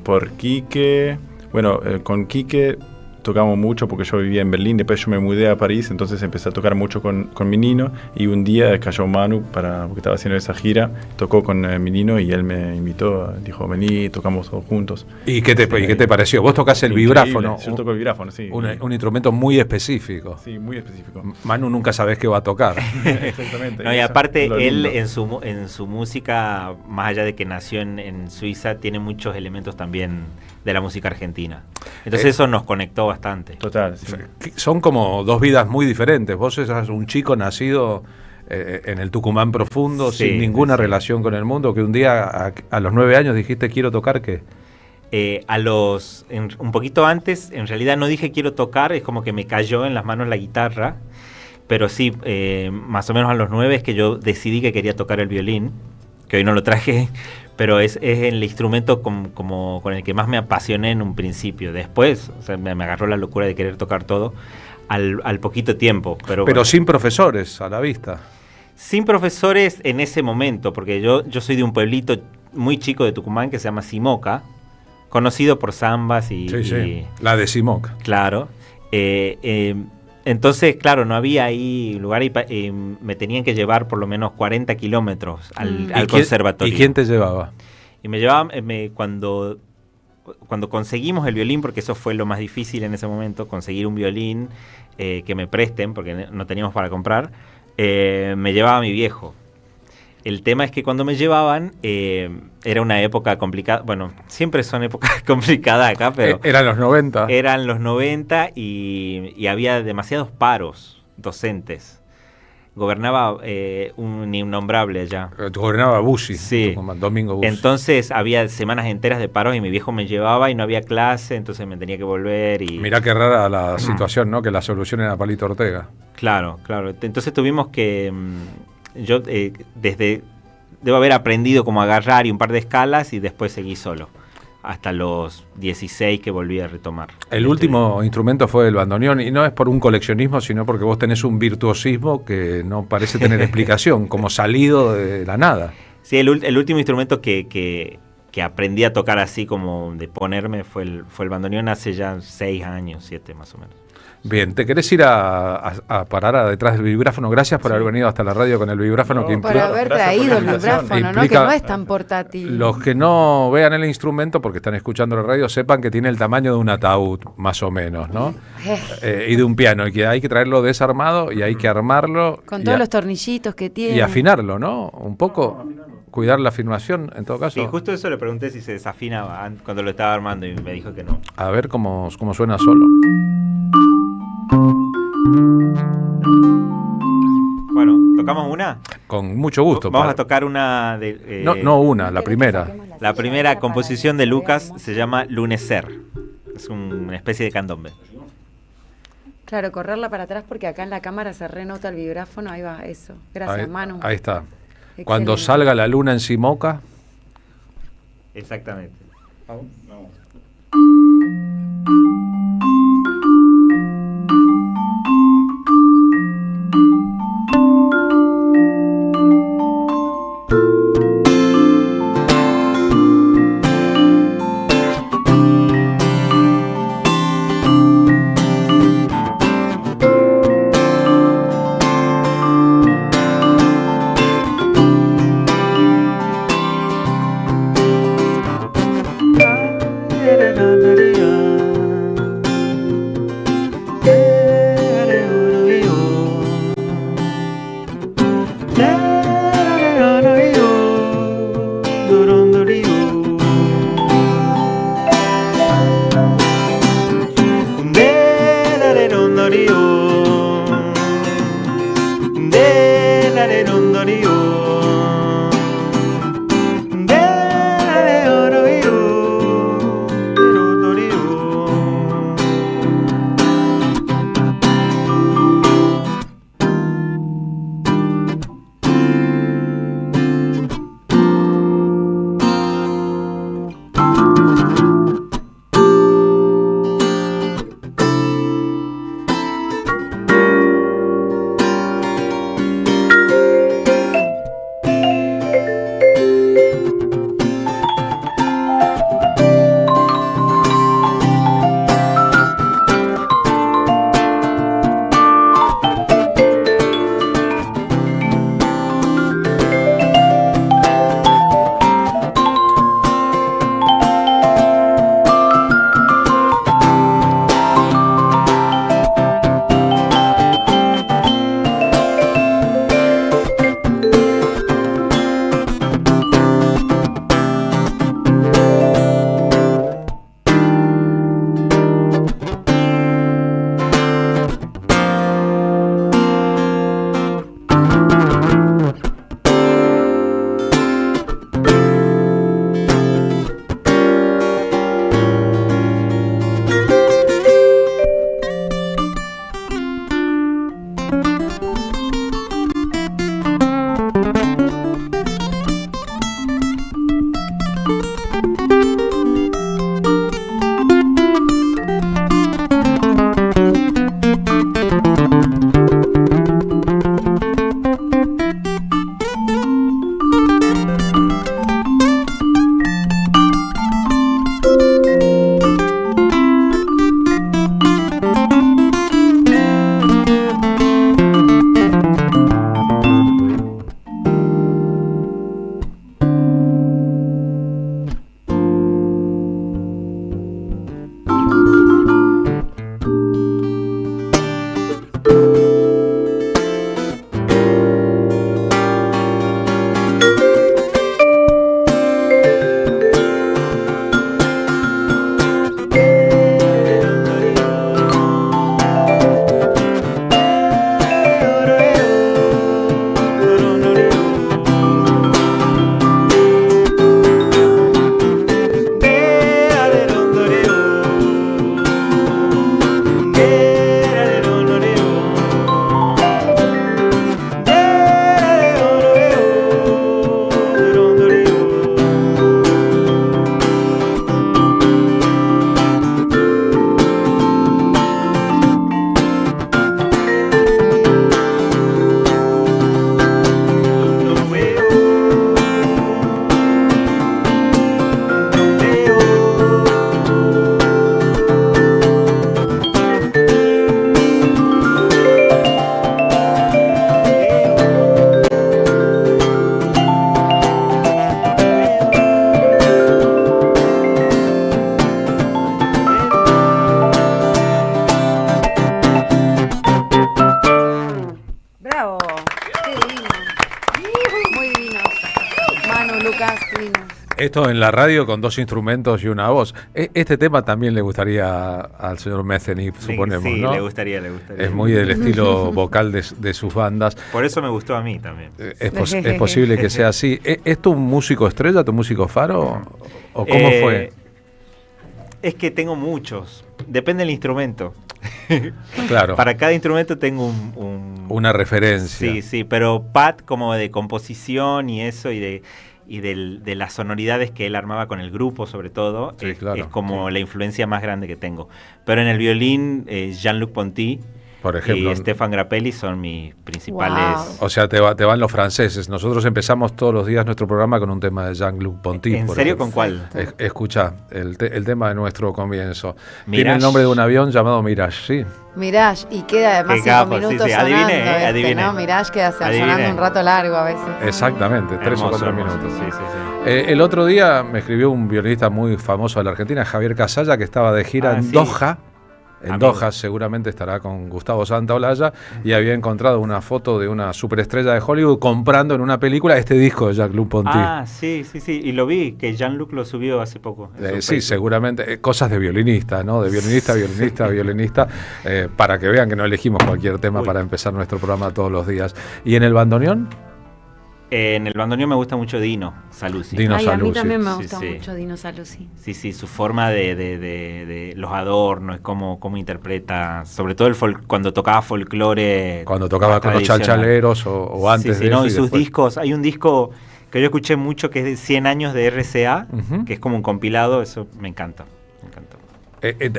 Por Quique, bueno, con Quique tocamos mucho porque yo vivía en Berlín, después yo me mudé a París, entonces empecé a tocar mucho con Minino, y un día cayó Manu porque estaba haciendo esa gira, tocó con Minino y él me invitó, dijo, vení, tocamos todos juntos. ¿Y qué te pareció? Vos tocás el vibráfono. Yo toco el vibráfono, sí. Un instrumento muy específico. Sí, muy específico. Manu nunca sabés qué va a tocar. Exactamente. No, y aparte él en su música, más allá de que nació en Suiza, tiene muchos elementos también de la música argentina. Entonces eso nos conectó bastante. Total. Sí. Son como dos vidas muy diferentes. Vos sos un chico nacido en el Tucumán profundo, sin ninguna relación con el mundo, que un día a los 9 años dijiste quiero tocar, ¿qué? Un poquito antes, en realidad no dije quiero tocar, es como que me cayó en las manos la guitarra, pero sí, más o menos a los 9 es que yo decidí que quería tocar el violín, que hoy no lo traje, pero es el instrumento con el que más me apasioné en un principio. Después, o sea, me agarró la locura de querer tocar todo al poquito tiempo. Pero bueno, sin profesores a la vista. Sin profesores en ese momento, porque yo soy de un pueblito muy chico de Tucumán que se llama Simoca, conocido por zambas y... Sí, la de Simoca. Claro. Entonces, claro, no había ahí lugar y me tenían que llevar por lo menos 40 kilómetros al conservatorio. ¿Y quién te llevaba? Y me llevaba cuando conseguimos el violín, porque eso fue lo más difícil en ese momento, conseguir un violín que me presten, porque no teníamos para comprar, me llevaba mi viejo. El tema es que cuando me llevaban era una época complicada. Bueno, siempre son épocas complicadas acá, pero... Eran los 90. Eran los 90 y había demasiados paros docentes. Gobernaba un innombrable allá. Gobernaba Bussi. Sí. Domingo Bussi. Entonces había semanas enteras de paros y mi viejo me llevaba y no había clase, entonces me tenía que volver y... Mirá qué rara la situación, ¿no? Que la solución era Palito Ortega. Claro. Entonces tuvimos que... Yo debo haber aprendido como a agarrar y un par de escalas y después seguí solo. Hasta los 16 que volví a retomar. El último instrumento fue el bandoneón y no es por un coleccionismo, sino porque vos tenés un virtuosismo que no parece tener explicación, como salido de la nada. Sí, el último instrumento que aprendí a tocar así como de ponerme fue el bandoneón hace ya 6 años, 7 más o menos. Bien, ¿te querés ir a parar detrás del vibráfono? Gracias por haber venido hasta la radio con el vibráfono que Por implica... haber traído el vibráfono, ¿no? Que no es tan portátil. Los que no vean el instrumento, porque están escuchando la radio, sepan que tiene el tamaño de un ataúd, más o menos, ¿no? Y de un piano, y que hay que traerlo desarmado y hay que armarlo. Con todos los tornillitos que tiene. Y afinarlo, ¿no? Un poco, cuidar la afinación, en todo caso. Sí, justo eso le pregunté si se desafinaba cuando lo estaba armando y me dijo que no. A ver cómo suena solo. Bueno, ¿tocamos una? Con mucho gusto. Vamos a tocar una de... No una, la primera. La primera composición de Lucas se llama Lunecer. Es una especie de candombe. Claro, correrla para atrás porque acá en la cámara se renota el vibráfono. Ahí va, eso. Gracias, Manu. Ahí está. Excelente. Cuando salga la luna en Simoca. Exactamente. Vamos. Esto en la radio con 2 instrumentos y una voz. Este tema también le gustaría al señor Metheny, suponemos, sí, ¿no? le gustaría. Es muy del estilo vocal de sus bandas. Por eso me gustó a mí también. Es posible que sea así. ¿Es tu músico estrella, tu músico faro? ¿O cómo fue? Es que tengo muchos. Depende del instrumento. Claro. Para cada instrumento tengo una referencia. Sí, pero Pat como de composición y eso y de las sonoridades que él armaba con el grupo sobre todo, sí, es claro, como la influencia más grande que tengo. Pero en el violín, Jean-Luc Ponty, por ejemplo, y Stefan Grappelli son mis principales. Wow. O sea, te van los franceses. Nosotros empezamos todos los días nuestro programa con un tema de Jean-Luc Ponty. ¿En serio? ¿Con cuál? Escucha, el tema de nuestro comienzo. Mirage. Tiene el nombre de un avión llamado Mirage, sí. Mirage, y queda además 5 minutos sonando. Adivine. ¿No? Mirage queda sonando un rato largo a veces. Exactamente, 3 o 4 hermoso. minutos. Sí. El otro día me escribió un violinista muy famoso de la Argentina, Javier Casalla, que estaba de gira en Doha. En Doha seguramente estará con Gustavo Santaolalla y había encontrado una foto de una superestrella de Hollywood comprando en una película este disco de Jean-Luc Ponty. Sí, y lo vi, que Jean-Luc lo subió hace poco. Sí, seguramente, cosas de violinista, ¿no? De violinista, para que vean que no elegimos cualquier tema para empezar nuestro programa todos los días. ¿Y en el bandoneón? En el bandoneón me gusta mucho Dino Saluzzi. A mí también me gusta mucho Dino Saluzzi. Sí, su forma de los adornos, cómo interpreta, sobre todo cuando tocaba folclore. Cuando tocaba con los chalchaleros o antes de eso. Y sus discos, hay un disco que yo escuché mucho que es de 100 años de RCA, que es como un compilado, eso me encanta.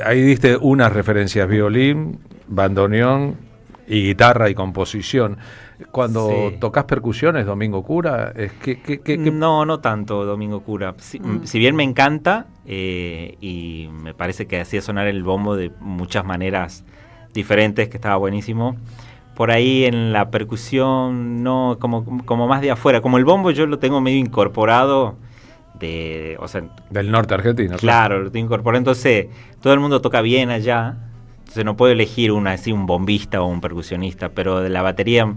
Ahí diste unas referencias, violín, bandoneón y guitarra y composición. Cuando tocas percusiones, Domingo Cura, No tanto Domingo Cura. Si bien me encanta y me parece que hacía sonar el bombo de muchas maneras diferentes, que estaba buenísimo. Por ahí en la percusión, no, como más de afuera. Como el bombo yo lo tengo medio incorporado del norte argentino. Claro, lo tengo incorporado. Entonces, todo el mundo toca bien allá. Entonces no puedo elegir un bombista o un percusionista, pero de la batería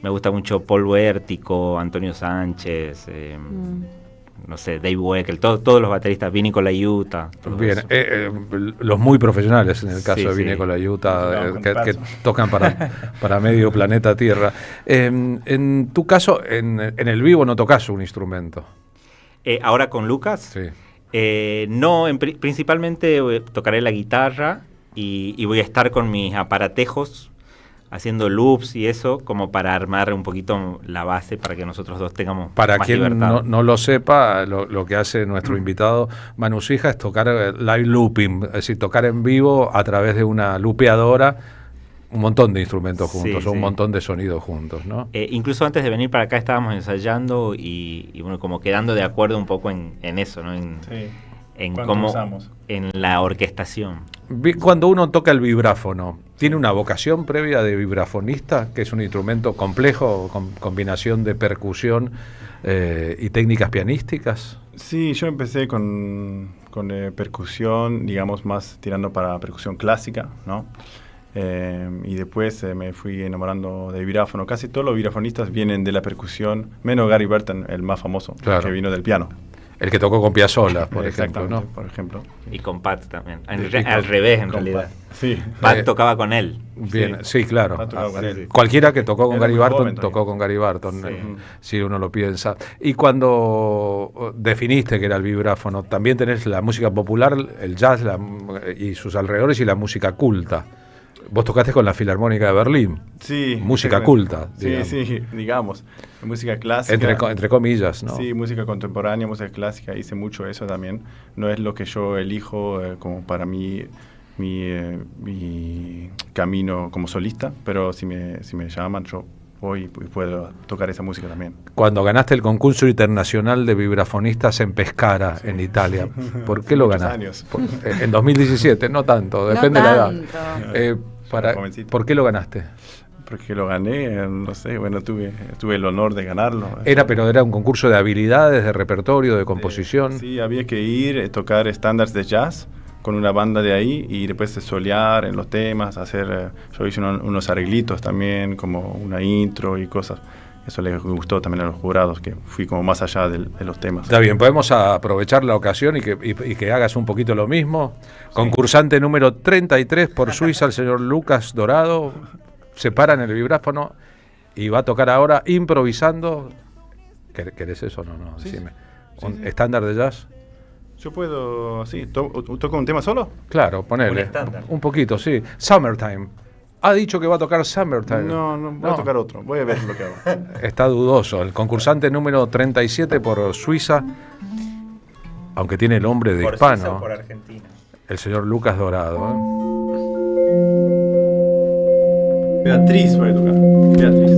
me gusta mucho Paul Huértico, Antonio Sánchez, no sé, Dave Weckl, todos los bateristas, Vinny Colaiuta. Bien, los muy profesionales en el caso de Vinny Colaiuta, que tocan para medio planeta Tierra. En tu caso, en el vivo no tocas un instrumento. Ahora con Lucas, no, principalmente tocaré la guitarra y voy a estar con mis aparatejos haciendo loops y eso, como para armar un poquito la base para que nosotros dos tengamos para más quien libertad. No lo sepa, lo que hace nuestro invitado Manu Sija es tocar live looping, es decir, tocar en vivo a través de una lupeadora un montón de instrumentos juntos, un montón de sonidos juntos, ¿no? Incluso antes de venir para acá estábamos ensayando y bueno, como quedando de acuerdo un poco en eso, ¿no? En cómo usamos. En la orquestación. Cuando uno toca el vibráfono, ¿tiene una vocación previa de vibrafonista, que es un instrumento complejo, con combinación de percusión y técnicas pianísticas? Sí, yo empecé con percusión, digamos, más tirando para percusión clásica, ¿no? Y después me fui enamorando de vibráfono. Casi todos los vibrafonistas vienen de la percusión, menos Gary Burton, el más famoso, que vino del piano. El que tocó con Piazzolla, por ejemplo, ¿no? Por ejemplo. Y con Pat también. Al revés, en realidad. Sí. Pat tocaba con él. Bien, sí, claro. Cualquiera que tocó con Gary Burton, tocó con Gary Burton, si uno lo piensa. Y cuando definiste que era el vibráfono, también tenés la música popular, el jazz y sus alrededores y la música culta. Vos tocaste con la Filarmónica de Berlín. Sí. Música culta. Sí, digamos. Música clásica. Entre comillas, ¿no? Sí, música contemporánea, música clásica. Hice mucho eso también. No es lo que yo elijo como para mí mi camino como solista, pero si me llaman, yo voy y puedo tocar esa música también. Cuando ganaste el concurso internacional de vibrafonistas en Pescara, en Italia, ¿por qué lo ganaste? Años. En 2017, no tanto, depende de la edad. ¿Por qué lo ganaste? Porque lo gané, no sé, bueno, tuve el honor de ganarlo. Pero era un concurso de habilidades, de repertorio, de composición. Sí, había que ir, tocar estándares de jazz con una banda de ahí y después solear en los temas, yo hice unos arreglitos también, como una intro y cosas. eso les gustó también a los jurados, que fui como más allá de los temas. Está bien, podemos aprovechar la ocasión y que hagas un poquito lo mismo. Concursante número 33 por Suiza, el señor Lucas Dorado, se para en el vibráfono y va a tocar ahora improvisando. ¿Querés eso? No, sí, decime. sí, ¿Un sí. estándar de jazz? Yo puedo, sí, ¿toco un tema solo? Claro, ponele. Un poquito, sí. Summertime. Ha dicho que va a tocar Summertime. No, voy a tocar otro. Voy a ver lo que hago. Está dudoso. El concursante número 37 por Suiza, aunque tiene el nombre de ¿Por hispano. Suiza o por Argentina? El señor Lucas Dorado. Beatriz voy a tocar. Beatriz.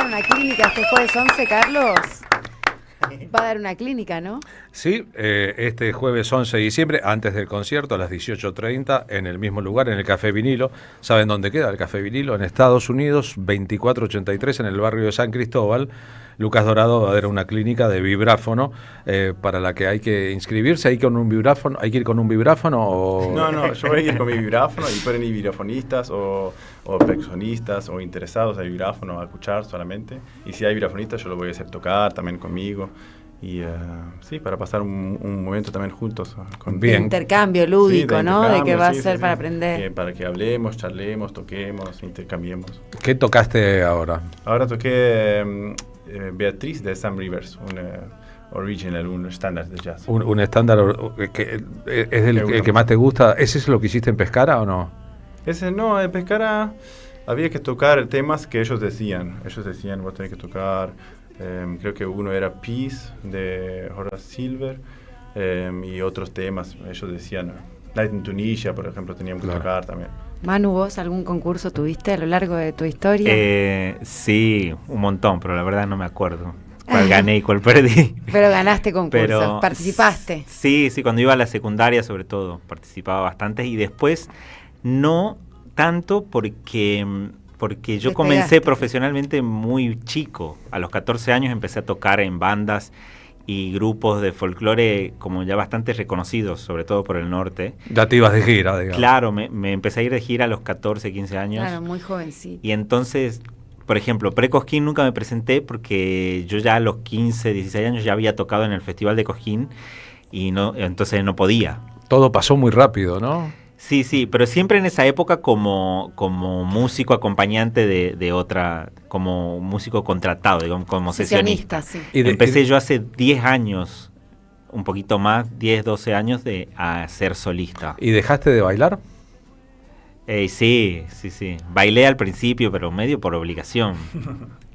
Una clínica este jueves 11, Carlos. Va a dar una clínica, ¿no? Sí, este jueves 11 de diciembre, antes del concierto, a las 18:30, en el mismo lugar, en el Café Vinilo. ¿Saben dónde queda el Café Vinilo? En Estados Unidos, 2483, en el barrio de San Cristóbal. Lucas Dorado va a dar una clínica de vibráfono para la que hay que inscribirse. ¿Hay que ir con un vibráfono o...? No, yo voy a ir con mi vibráfono y pueden ir vibrafonistas o percusionistas o interesados al vibráfono a escuchar solamente. Y si hay vibrafonistas, yo lo voy a hacer tocar también conmigo. Y sí, para pasar un momento también juntos. De intercambio lúdico, sí, ¿no? De que va a ser para aprender. Para que hablemos, charlemos, toquemos, intercambiemos. ¿Qué tocaste ahora? Ahora toqué Beatriz de Sam Rivers, un estándar de jazz. Un estándar que es el que más te gusta. ¿Ese es lo que hiciste en Pescara o no? Ese no, en Pescara había que tocar temas que ellos decían. Ellos decían, vos tenés que tocar... creo que uno era Peace de Horace Silver y otros temas. Ellos decían Night in Tunisia, por ejemplo, teníamos que tocar también. Manu, ¿vos algún concurso tuviste a lo largo de tu historia? Sí, un montón, pero la verdad no me acuerdo cuál gané y cuál perdí. Pero ganaste concursos, participaste. Sí, cuando iba a la secundaria sobre todo, participaba bastante y después no tanto porque yo comencé profesionalmente muy chico. A los 14 años empecé a tocar en bandas y grupos de folclore como ya bastante reconocidos, sobre todo por el norte. Ya te ibas de gira, digamos. Claro, me empecé a ir de gira a los 14, 15 años. Claro, muy jovencito. Y entonces, por ejemplo, pre-Cosquín nunca me presenté porque yo ya a los 15, 16 años ya había tocado en el Festival de Cosquín y entonces no podía. Todo pasó muy rápido, ¿no? Sí, pero siempre en esa época como músico acompañante de otra, como músico contratado, digamos, como sesionista. Sí. Empecé yo hace 10 años, un poquito más, 10, 12 años a ser solista. ¿Y dejaste de bailar? Sí. Bailé al principio, pero medio por obligación.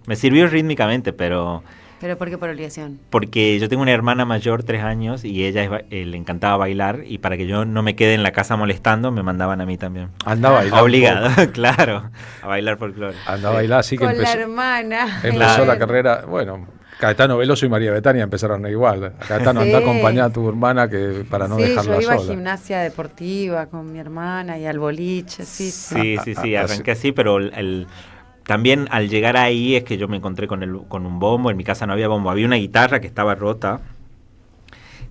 Me sirvió rítmicamente, pero... ¿Pero por qué por obligación? Porque yo tengo una hermana mayor, 3 años, y ella le encantaba bailar, y para que yo no me quede en la casa molestando, me mandaban a mí también. Anda a bailar. Obligado, claro, a bailar folclore. Anda a bailar, así que con la hermana. Empezó la carrera, bueno, Caetano Veloso y María Betania empezaron igual. Caetano, anda a acompañar a tu hermana que para no dejarla sola. Yo iba sola. a gimnasia deportiva con mi hermana y al boliche, Sí, arranqué así, pero también al llegar ahí es que yo me encontré con un bombo. En mi casa no había bombo, había una guitarra que estaba rota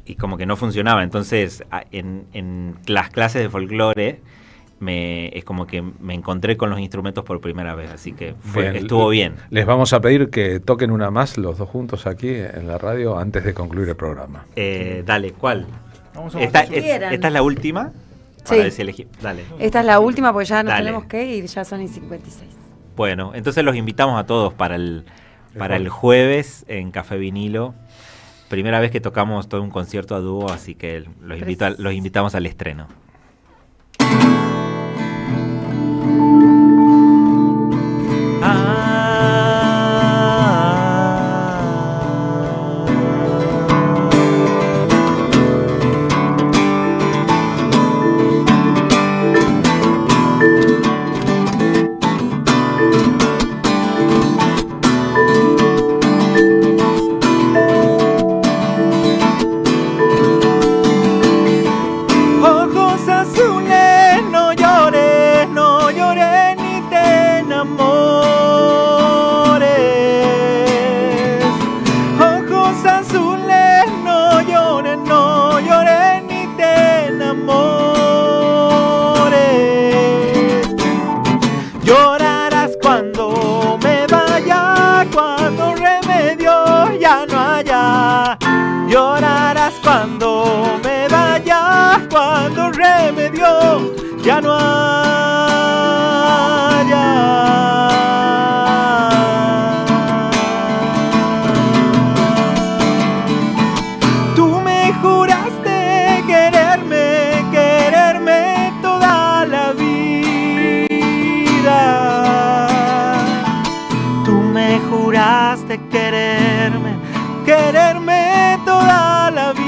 y como que no funcionaba. Entonces en las clases de folclore es como que me encontré con los instrumentos por primera vez, así que estuvo bien. Les vamos a pedir que toquen una más los dos juntos aquí en la radio antes de concluir el programa. Dale, ¿cuál? Esta es la última. Sí. Dale. Esta es la última porque ya nos tenemos que ir, ya son y 56. Bueno, entonces los invitamos a todos para el jueves en Café Vinilo. Primera vez que tocamos todo un concierto a dúo, así que los invitamos al estreno. Ojos azules, no llores, no llores ni te enamores. Ojos azules, no llores, no llores ni te enamores. Llorarás cuando me vaya, cuando remedio ya no haya. Llorarás cuando me vaya, cuando remedio ya no haya. Tú me juraste quererme, quererme toda la vida. Tú me juraste quererme, quererme toda la vida.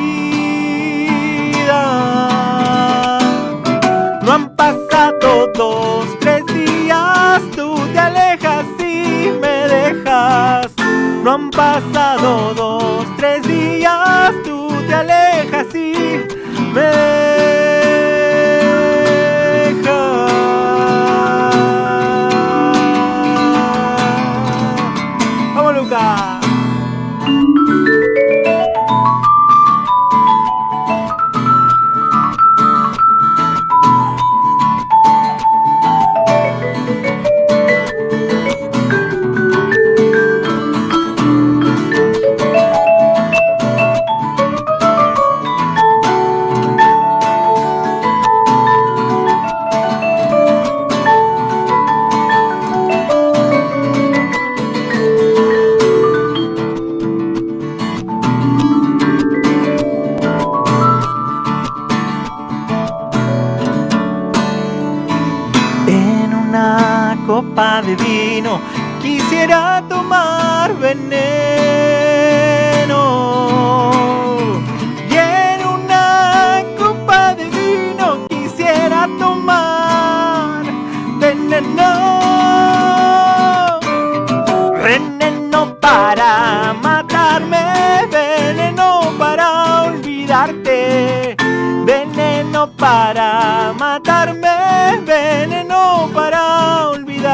No han pasado 2, 3 días, tú te alejas y me dejas. No han pasado 2, 3 días, tú te alejas y me dejas. ¡Vamos, Lucas! Copa de vino, quisiera tomar veneno. Y en una copa de vino quisiera tomar veneno. Veneno para matarme, veneno para olvidarte. Veneno para matarme, veneno para olvidarte.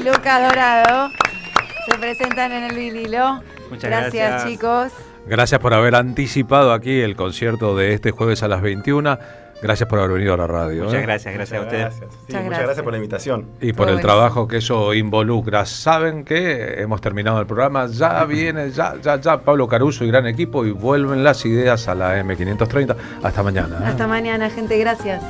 Lucas Dorado se presentan en el vinilo. Muchas gracias, chicos. Gracias por haber anticipado aquí el concierto de este jueves a las 21. Gracias por haber venido a la radio. Muchas gracias a ustedes. Muchas gracias por la invitación. Y por el trabajo que eso involucra. Saben que hemos terminado el programa, ya viene, ya Pablo Caruso y gran equipo y vuelven las ideas a la M530. Hasta mañana. Hasta mañana, gente, gracias.